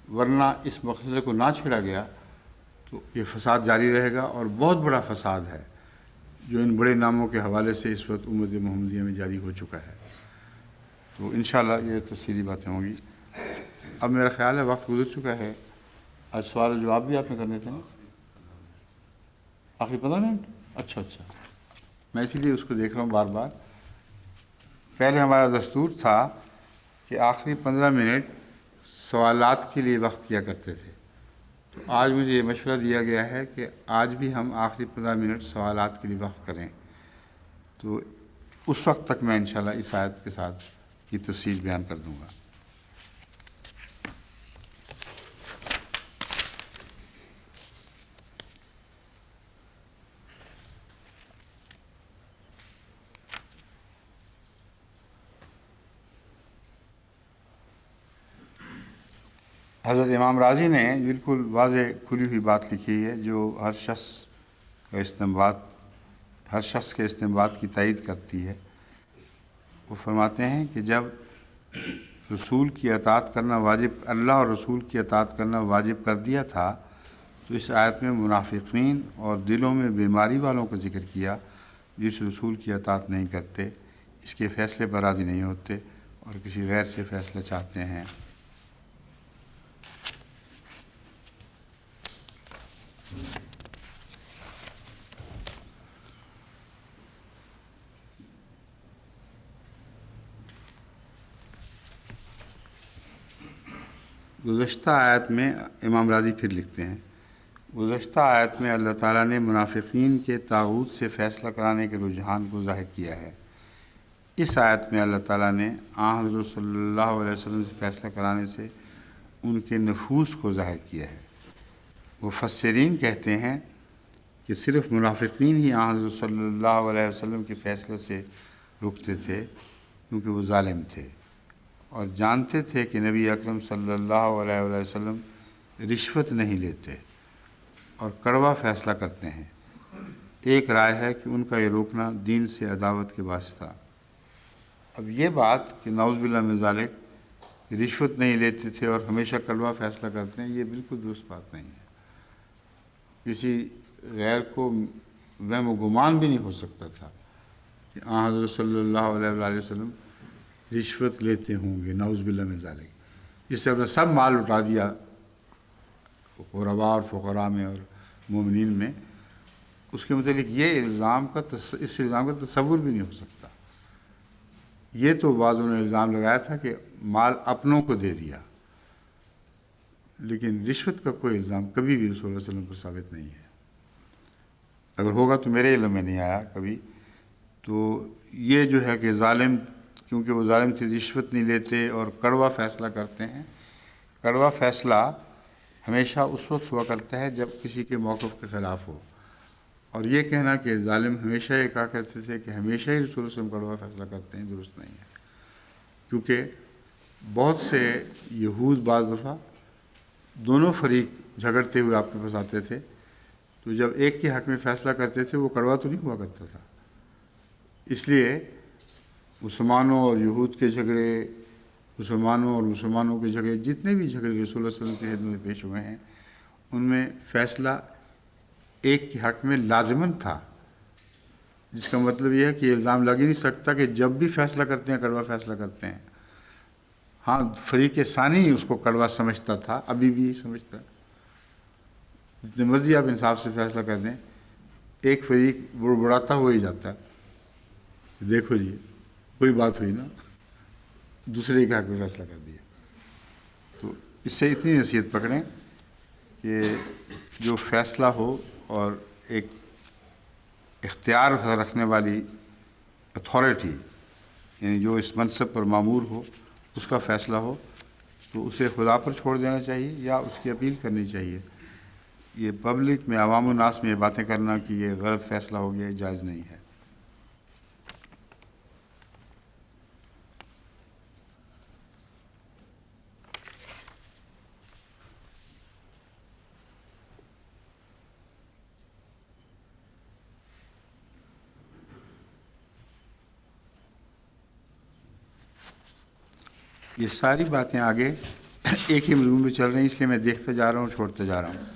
ورنہ اس مسئلے کو نہ چھیڑا گیا تو یہ فساد جاری رہے گا، اور بہت بڑا فساد ہے جو ان بڑے ناموں کے حوالے سے اس وقت امت محمدیہ میں جاری ہو چکا ہے۔ تو انشاءاللہ یہ تفصیلی باتیں ہوں گی۔ اب میرا خیال ہے وقت گزر چکا ہے، آج سوال و جواب بھی آپ نے کرنے تھے نا، آخری 15 منٹ؟ اچھا، میں اسی لیے اس کو دیکھ رہا ہوں بار بار۔ پہلے ہمارا دستور تھا کہ آخری 15 منٹ سوالات کے لیے وقف کیا کرتے تھے، تو آج مجھے یہ مشورہ دیا گیا ہے کہ آج بھی ہم آخری 15 منٹ سوالات کے لیے وقف کریں، تو اس وقت تک میں انشاءاللہ اس آیت کے ساتھ کی تفصیل بیان کر دوں گا۔ حضرت امام راضی نے بالکل واضح کھلی ہوئی بات لکھی ہے جو ہر شخص کے استنباط کی تائید کرتی ہے۔ وہ فرماتے ہیں کہ جب رسول کی اطاعت کرنا واجب، اللہ اور رسول کی اطاعت کرنا واجب کر دیا تھا تو اس آیت میں منافقین اور دلوں میں بیماری والوں کا ذکر کیا جو اس رسول کی اطاعت نہیں کرتے، اس کے فیصلے پر راضی نہیں ہوتے اور کسی غیر سے فیصلہ چاہتے ہیں۔ گزشتہ آیت میں امام راضی پھر لکھتے ہیں، گزشتہ آیت میں اللہ تعالیٰ نے منافقین کے طاغوت سے فیصلہ کرانے کے رجحان کو ظاہر کیا ہے۔ اس آیت میں اللہ تعالیٰ نے حضرت صلی اللہ علیہ وسلم سے فیصلہ کرانے سے ان کے نفوس کو ظاہر کیا ہے۔ مفسرین کہتے ہیں کہ صرف منافقین ہی حضرت صلی اللہ علیہ وسلم کے فیصلے سے رکتے تھے کیونکہ وہ ظالم تھے اور جانتے تھے کہ نبی اکرم صلی اللہ علیہ وسلم رشوت نہیں لیتے اور کڑوا فیصلہ کرتے ہیں۔ ایک رائے ہے کہ ان کا یہ روکنا دین سے عداوت کے باعث تھا۔ اب یہ بات کہ نعوذ باللہ من ذالک رشوت نہیں لیتے تھے اور ہمیشہ کڑوا فیصلہ کرتے ہیں، یہ بالکل درست بات نہیں ہے۔ کسی غیر کو وہم و گمان بھی نہیں ہو سکتا تھا کہ حضرت صلی اللہ علیہ وسلم رشوت لیتے ہوں گے، نعوذ باللہ من ذالک۔ جس سے اپنا سب مال اٹھا دیا غرباء اور فقراء میں اور مومنین میں، اس کے متعلق یہ اس الزام کا تصور بھی نہیں ہو سکتا۔ یہ تو بعضوں نے الزام لگایا تھا کہ مال اپنوں کو دے دیا، لیکن رشوت کا کوئی الزام کبھی بھی رسول اللہ علیہ وسلم پر ثابت نہیں ہے۔ اگر ہوگا تو میرے علم میں نہیں آیا کبھی۔ تو یہ جو ہے کہ ظالم، کیونکہ وہ ظالم تھے، رشوت نہیں لیتے اور کڑوا فیصلہ کرتے ہیں۔ کڑوا فیصلہ ہمیشہ اس وقت ہوا کرتا ہے جب کسی کے موقف کے خلاف ہو، اور یہ کہنا کہ ظالم ہمیشہ یہ کہا کرتے تھے کہ ہمیشہ ہی رسول اللہ علیہ وسلم کڑوا فیصلہ کرتے ہیں، درست نہیں ہے۔ کیونکہ بہت سے یہود بعض دفعہ دونوں فریق جھگڑتے ہوئے آپ کے پاس آتے تھے، تو جب ایک کے حق میں فیصلہ کرتے تھے وہ کڑوا تو نہیں ہوا کرتا تھا۔ اس لیے مسلمانوں اور یہود کے جھگڑے، مسلمانوں اور مسلمانوں کے جھگڑے، جتنے بھی جھگڑے رسول اللہ صلی اللہ علیہ وسلم کے خدمت میں پیش ہوئے ہیں، ان میں فیصلہ ایک کے حق میں لازماً تھا، جس کا مطلب یہ ہے کہ الزام لگ ہی نہیں سکتا کہ جب بھی فیصلہ کرتے ہیں کڑوا فیصلہ کرتے ہیں۔ ہاں، فریق ثانی اس کو کڑوا سمجھتا تھا، ابھی بھی سمجھتا ہے۔ جتنے مرضی آپ انصاف سے فیصلہ کر دیں، ایک فریق بڑبڑاتا ہوا ہی جاتا ہے، دیکھو جی کوئی بات ہوئی نا، دوسرے کے حق میں فیصلہ کر دیا۔ تو اس سے اتنی نصیحت پکڑیں کہ جو فیصلہ ہو اور ایک اختیار رکھنے والی اتھارٹی، یعنی جو اس منصب پر مامور ہو، اس کا فیصلہ ہو تو اسے خدا پر چھوڑ دینا چاہیے یا اس کی اپیل کرنی چاہیے۔ یہ پبلک میں، عوام الناس میں یہ باتیں کرنا کہ یہ غلط فیصلہ ہو گیا، جائز نہیں ہے۔ یہ ساری باتیں آگے ایک ہی مضمون میں چل رہی ہیں، اس لیے میں دیکھتا جا رہا ہوں، چھوڑتے جا رہا ہوں۔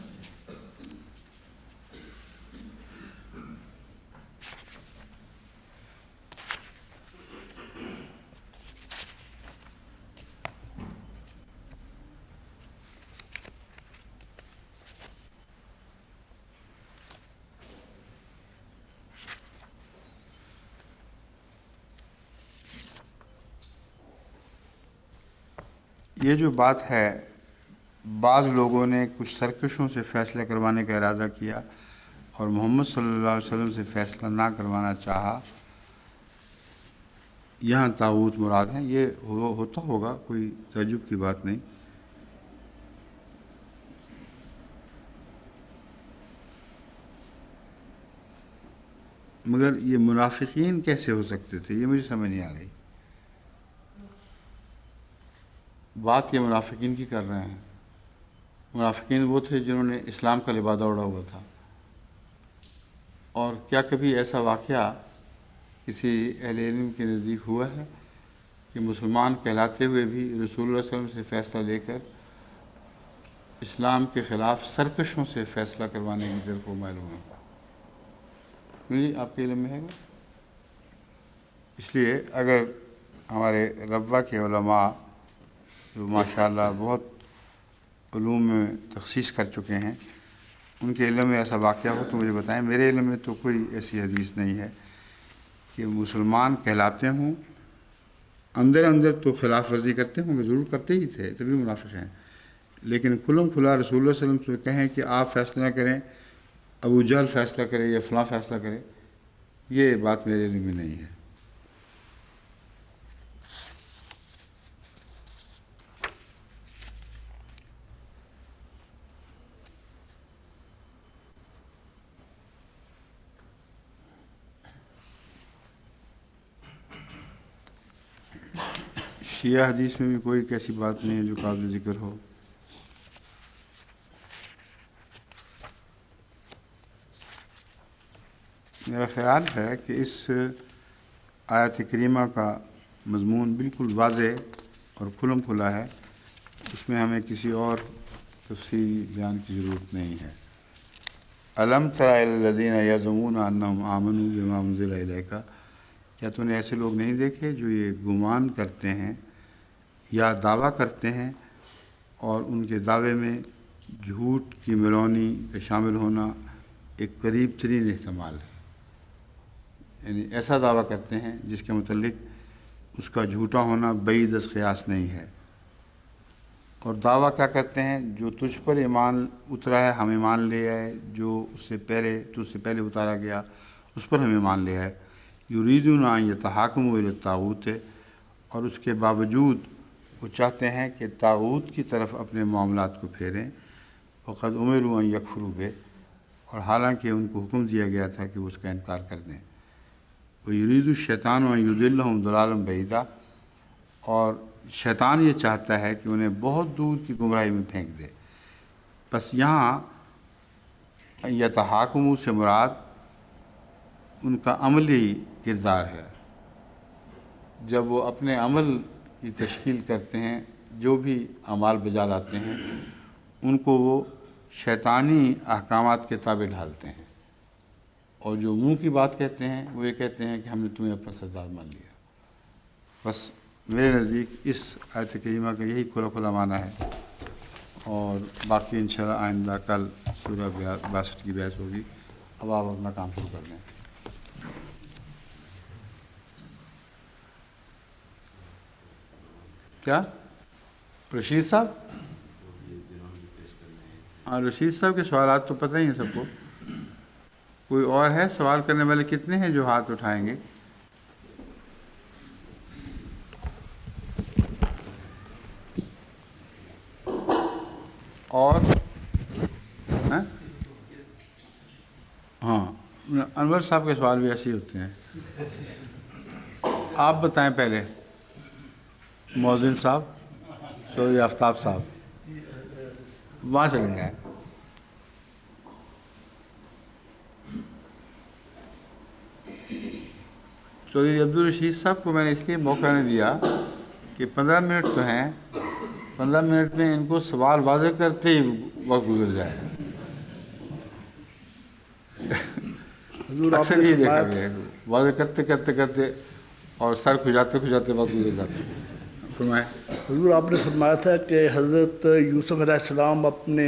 یہ جو بات ہے، بعض لوگوں نے کچھ سرکشوں سے فیصلہ کروانے کا ارادہ کیا اور محمد صلی اللہ علیہ وسلم سے فیصلہ نہ کروانا چاہا، یہاں طاغوت مراد ہیں، یہ ہوتا ہوگا، کوئی تعجب کی بات نہیں۔ مگر یہ منافقین کیسے ہو سکتے تھے، یہ مجھے سمجھ نہیں آ رہی۔ بات یہ منافقین کی کر رہے ہیں۔ منافقین وہ تھے جنہوں نے اسلام کا لبادہ اوڑھا ہوا تھا۔ اور کیا کبھی ایسا واقعہ کسی اہل علم کے نزدیک ہوا ہے کہ مسلمان کہلاتے ہوئے بھی رسول اللہ صلی اللہ علیہ وسلم سے فیصلہ لے کر اسلام کے خلاف سرکشوں سے فیصلہ کروانے کی طرف وہ مائل ہوئے؟ نہیں، آپ کے علم میں ہے گا؟ اس لیے اگر ہمارے ربوہ کے علماء جو ماشاءاللہ بہت علوم میں تخصیص کر چکے ہیں، ان کے علم میں ایسا واقعہ ہو تو مجھے بتائیں۔ میرے علم میں تو کوئی ایسی حدیث نہیں ہے کہ مسلمان کہلاتے ہوں، اندر اندر تو خلاف ورزی کرتے ہوں گے، ضرور کرتے ہی تھے، تبھی منافق ہیں، لیکن کھلم کھلا رسول اللہ صلی اللہ علیہ وسلم سے کہیں کہ آپ فیصلہ کریں، ابو جہل فیصلہ کرے یا فلاں فیصلہ کرے، یہ بات میرے علم میں نہیں ہے۔ شیعہ حدیث میں بھی کوئی ایسی بات نہیں ہے جو قابل ذکر ہو۔ میرا خیال ہے کہ اس آیت کریمہ کا مضمون بالکل واضح اور کھلم کھلا ہے، اس میں ہمیں کسی اور تفصیلی بیان کی ضرورت نہیں ہے۔ الم تر الی الذین یزعمون انہم آمنوا بما انزل الیک، کیا تو نے ایسے لوگ نہیں دیکھے جو یہ گمان کرتے ہیں یا دعویٰ کرتے ہیں، اور ان کے دعوے میں جھوٹ کی ملونی کا شامل ہونا ایک قریب ترین احتمال ہے۔ یعنی ایسا دعویٰ کرتے ہیں جس کے متعلق اس کا جھوٹا ہونا بعید از قیاس نہیں ہے۔ اور دعویٰ کیا کرتے ہیں؟ جو تجھ پر ایمان اترا ہے ہم ایمان لے آئے، جو اس سے پہلے اتارا گیا اس پر ہم ایمان لے آئے۔ یریدون ان یتحاکموا الی الطاغوت، اور اس کے باوجود وہ چاہتے ہیں کہ طاغوت کی طرف اپنے معاملات کو پھیریں۔ وقد امروا ان یکفروا بہ، اور حالانکہ ان کو حکم دیا گیا تھا کہ وہ اس کا انکار کر دیں۔ وَيُرِيدُ الشَّيْطَانُ أَن يُضِلَّهُمْ ضَلَالًا بَعِيدًا، اور شیطان یہ چاہتا ہے کہ انہیں بہت دور کی گمراہی میں پھینک دے۔ بس یہاں یتحاکموا سے مراد ان کا عملی کردار ہے۔ جب وہ اپنے عمل کی تشکیل کرتے ہیں، جو بھی اعمال بجا لاتے ہیں، ان کو وہ شیطانی احکامات کے تابع ڈھالتے ہیں، اور جو منہ کی بات کہتے ہیں وہ یہ کہتے ہیں کہ ہم نے تمہیں اپنا سردار مان لیا۔ بس میرے نزدیک اس آیت کریمہ کا یہی کھلا کھلا معنی ہے، اور باقی انشاءاللہ آئندہ کل سورہ 62 کی بحث ہوگی۔ اب آپ اپنا کام شروع کر دیں۔ کیا رشید صاحب؟ ہاں، رشید صاحب کے سوالات تو پتہ ہی ہیں سب کو۔ کوئی اور ہے؟ سوال کرنے والے کتنے ہیں جو ہاتھ اٹھائیں گے؟ اور ہاں، انور صاحب کے سوال بھی ایسے ہی ہوتے ہیں۔ آپ بتائیں پہلے، مؤذن صاحب، چودھری آفتاب صاحب، وہاں چلے جائیں۔ چودھری عبدالرشید صاحب کو میں نے اس لیے موقع نہیں دیا کہ 15 منٹ تو ہیں، 15 منٹ میں ان کو سوال واضح کرتے ہی وقت گزر جائے۔ اکثر یہ دیکھا گیا ہے، واضح کرتے کرتے کرتے اور سر کھجاتے کھجاتے وقت گزر جاتے ہیں۔ فرمائیں۔ حضور، آپ نے فرمایا تھا کہ حضرت یوسف علیہ السلام اپنے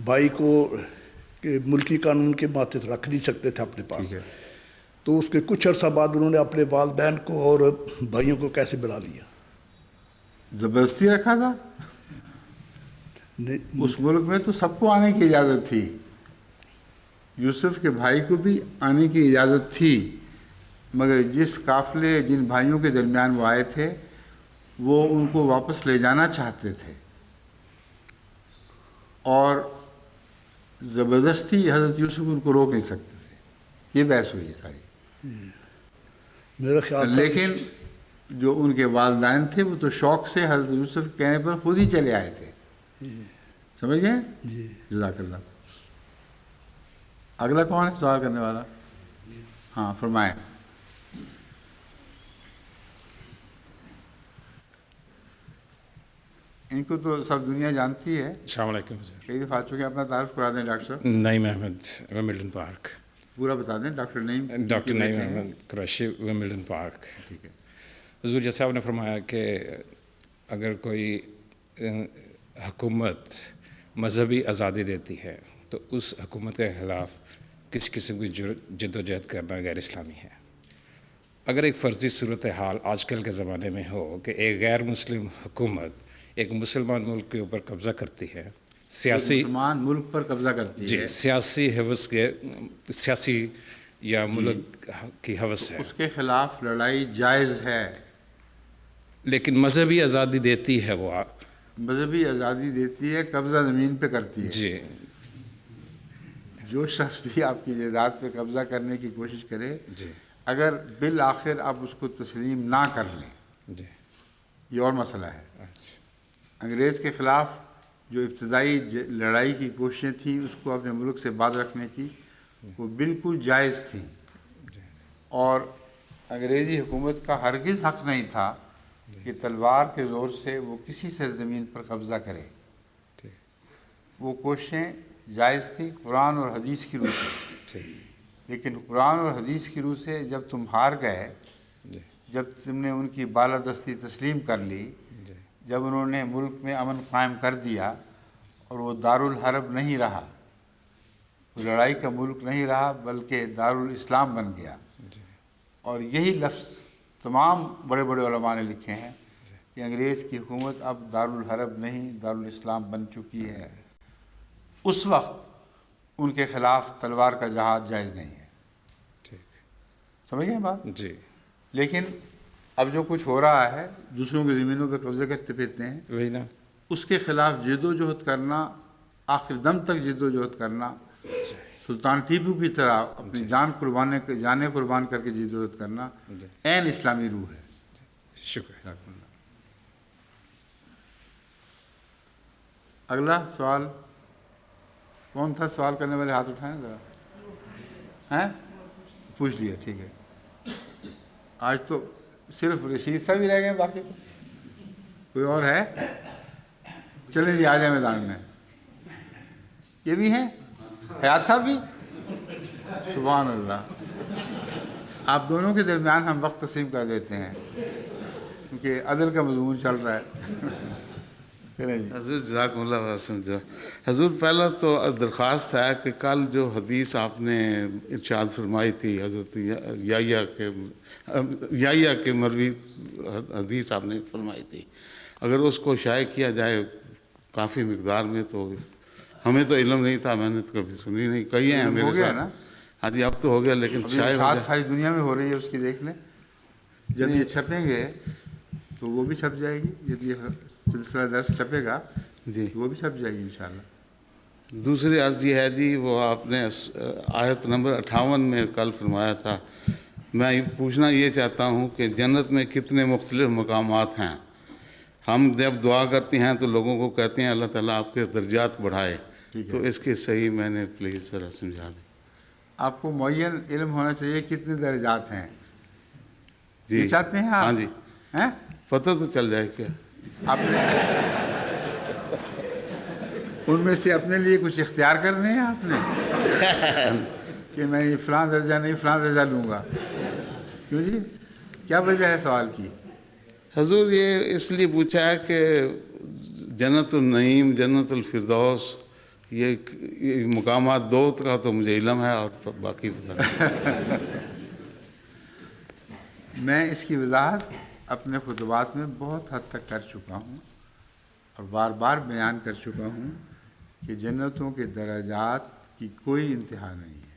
بھائی کو ملکی قانون کے ماتحت رکھ نہیں سکتے تھے اپنے پاس، ٹھیک ہے۔ تو اس کے کچھ عرصہ بعد انہوں نے اپنے والدین کو اور بھائیوں کو کیسے بلا لیا؟ زبردستی رکھا تھا؟ اس ملک میں تو سب کو آنے کی اجازت تھی، یوسف کے بھائی کو بھی آنے کی اجازت تھی، مگر جس قافلے جن بھائیوں کے درمیان وہ آئے تھے وہ ان کو واپس لے جانا چاہتے تھے اور زبردستی حضرت یوسف ان کو روک نہیں سکتے تھے. یہ بحث ہوئی ہے ساری. میرا خیال تھا لیکن جو ان کے والدین تھے وہ تو شوق سے حضرت یوسف کے کہنے پر خود ہی چلے آئے تھے. سمجھ گئے؟ جی جزاک اللہ. اگلا کون ہے سوال کرنے والا؟ ہاں فرمائیں. ان کو تو سب دنیا جانتی ہے. السلام علیکم سر. کئی دفعہ آ چکے. اپنا تعارف کرا دیں ڈاکٹر صاحب. نعیم احمد ویملڈن پارک. پورا بتا دیں. ڈاکٹر نعیم. ڈاکٹر نعیم احمد قریشی ویملڈن پارک. ٹھیک ہے. حضور جیسے آپ نے فرمایا کہ اگر کوئی حکومت مذہبی آزادی دیتی ہے تو اس حکومت کے خلاف کس قسم کی جد و جہد کرنا غیر اسلامی ہے. اگر ایک فرضی صورتحال آج کل کے زمانے میں ہو کہ ایک غیر مسلم حکومت ایک مسلمان ملک کے اوپر قبضہ کرتی ہے, سیاسی مسلمان ملک پر قبضہ کرتی جی ہے, سیاسی حوث کے سیاسی یا ملک کی حوث ہے, اس کے خلاف لڑائی جائز ہے. لیکن مذہبی آزادی دیتی ہے وہ مذہبی آزادی دیتی ہے, قبضہ زمین پہ کرتی ہے. جی جو شخص بھی آپ کی جائیداد پہ قبضہ کرنے کی کوشش کرے, جی اگر بالآخر آپ اس کو تسلیم نہ کر لیں, جی یہ اور مسئلہ ہے. انگریز کے خلاف جو ابتدائی لڑائی کی کوششیں تھیں اس کو اپنے ملک سے باز رکھنے کی, وہ بالکل جائز تھیں, اور انگریزی حکومت کا ہرگز حق نہیں تھا کہ تلوار کے زور سے وہ کسی سرزمین پر قبضہ کرے. وہ کوششیں جائز تھی قرآن اور حدیث کی روح سے. لیکن قرآن اور حدیث کی روح سے جب تم ہار گئے, جب تم نے ان کی بالادستی تسلیم کر لی, جب انہوں نے ملک میں امن قائم کر دیا اور وہ دارالحرب نہیں رہا, وہ لڑائی کا ملک نہیں رہا بلکہ دارالاسلام بن گیا. اور یہی لفظ تمام بڑے بڑے علماء نے لکھے ہیں کہ انگریز کی حکومت اب دارالحرب نہیں دارالاسلام بن چکی ہے. اس وقت ان کے خلاف تلوار کا جہاد جائز نہیں ہے. سمجھ گئے بات؟ جی. لیکن اب جو کچھ ہو رہا ہے, دوسروں کی زمینوں پہ قبضہ کرتے پھرتے ہیں, وہی نا, اس کے خلاف جد و جہد کرنا, آخر دم تک جد و جہد کرنا, سلطان ٹیپو کی طرح اپنی جانیں قربان کر کے جد و جہد کرنا عین اسلامی روح ہے. شکریہ. اگلا سوال کون تھا؟ سوال کرنے والے ہاتھ اٹھائیں ذرا. ہیں؟ پوچھ لیا. ٹھیک ہے. آج تو صرف رشید صاحب ہی رہ گئے, باقی کوئی اور ہے؟ چلیں جی, آ جائیں میدان میں. یہ بھی ہیں حیات صاحب بھی. سبحان اللہ. آپ دونوں کے درمیان ہم وقت تقسیم کر دیتے ہیں کیونکہ عدل کا مضمون چل رہا ہے. چلیں جی. حضور جزاکم اللہ خیر. حضور پہلا تو درخواست ہے کہ کل جو حدیث آپ نے ارشاد فرمائی تھی حضرت یحییٰ کے مروی حدیث آپ نے فرمائی تھی, اگر اس کو شائع کیا جائے کافی مقدار میں, تو ہمیں تو علم نہیں تھا, میں نے تو کبھی سنی نہیں. کئی ہیں میرے ساتھ. ہاں جی اب تو ہو گیا, لیکن شائع ہو گیا. ساری دنیا میں ہو رہی ہے, اس کی دیکھ لیں. جب یہ چھپیں گے تو وہ بھی چھپ جائے گی. جب یہ سلسلہ درس چھپے گا جی وہ بھی چھپ جائے گی انشاءاللہ. دوسری عرض یہ ہے جی, وہ آپ نے آیت نمبر 58 میں کل فرمایا تھا, میں پوچھنا یہ چاہتا ہوں کہ جنت میں کتنے مختلف مقامات ہیں. ہم جب دعا کرتے ہیں تو لوگوں کو کہتے ہیں اللہ تعالیٰ آپ کے درجات بڑھائے, تو اس کی صحیح میں نے پلیز ذرا سمجھا دیں. آپ کو معین علم ہونا چاہیے کتنے درجات ہیں. جی یہ چاہتے ہیں آپ؟ ہاں جی, ہیں پتہ تو چل جائے کیا. آپ نے ان میں سے اپنے لیے کچھ اختیار کرنے ہیں آپ نے کہ میں یہ فلاں درجہ نہیں فلاں درجہ لوں گا. کیوں جی, کیا وجہ ہے سوال کی؟ حضور یہ اس لیے پوچھا ہے کہ جنت النعیم, جنت الفردوس, یہ مقامات دو کا تو مجھے علم ہے اور باقی پتہ نہیں. میں اس کی وضاحت اپنے خطبات میں بہت حد تک کر چکا ہوں اور بار بار بیان کر چکا ہوں کہ جنتوں کے درجات کی کوئی انتہا نہیں ہے.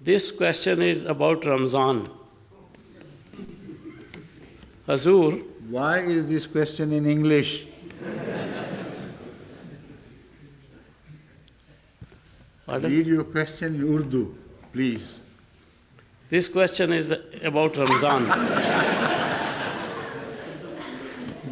This question is about Ramzan. Hazur, Why is this question in English? pardon? Read your question in Urdu, please. This question is about Ramzan.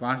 5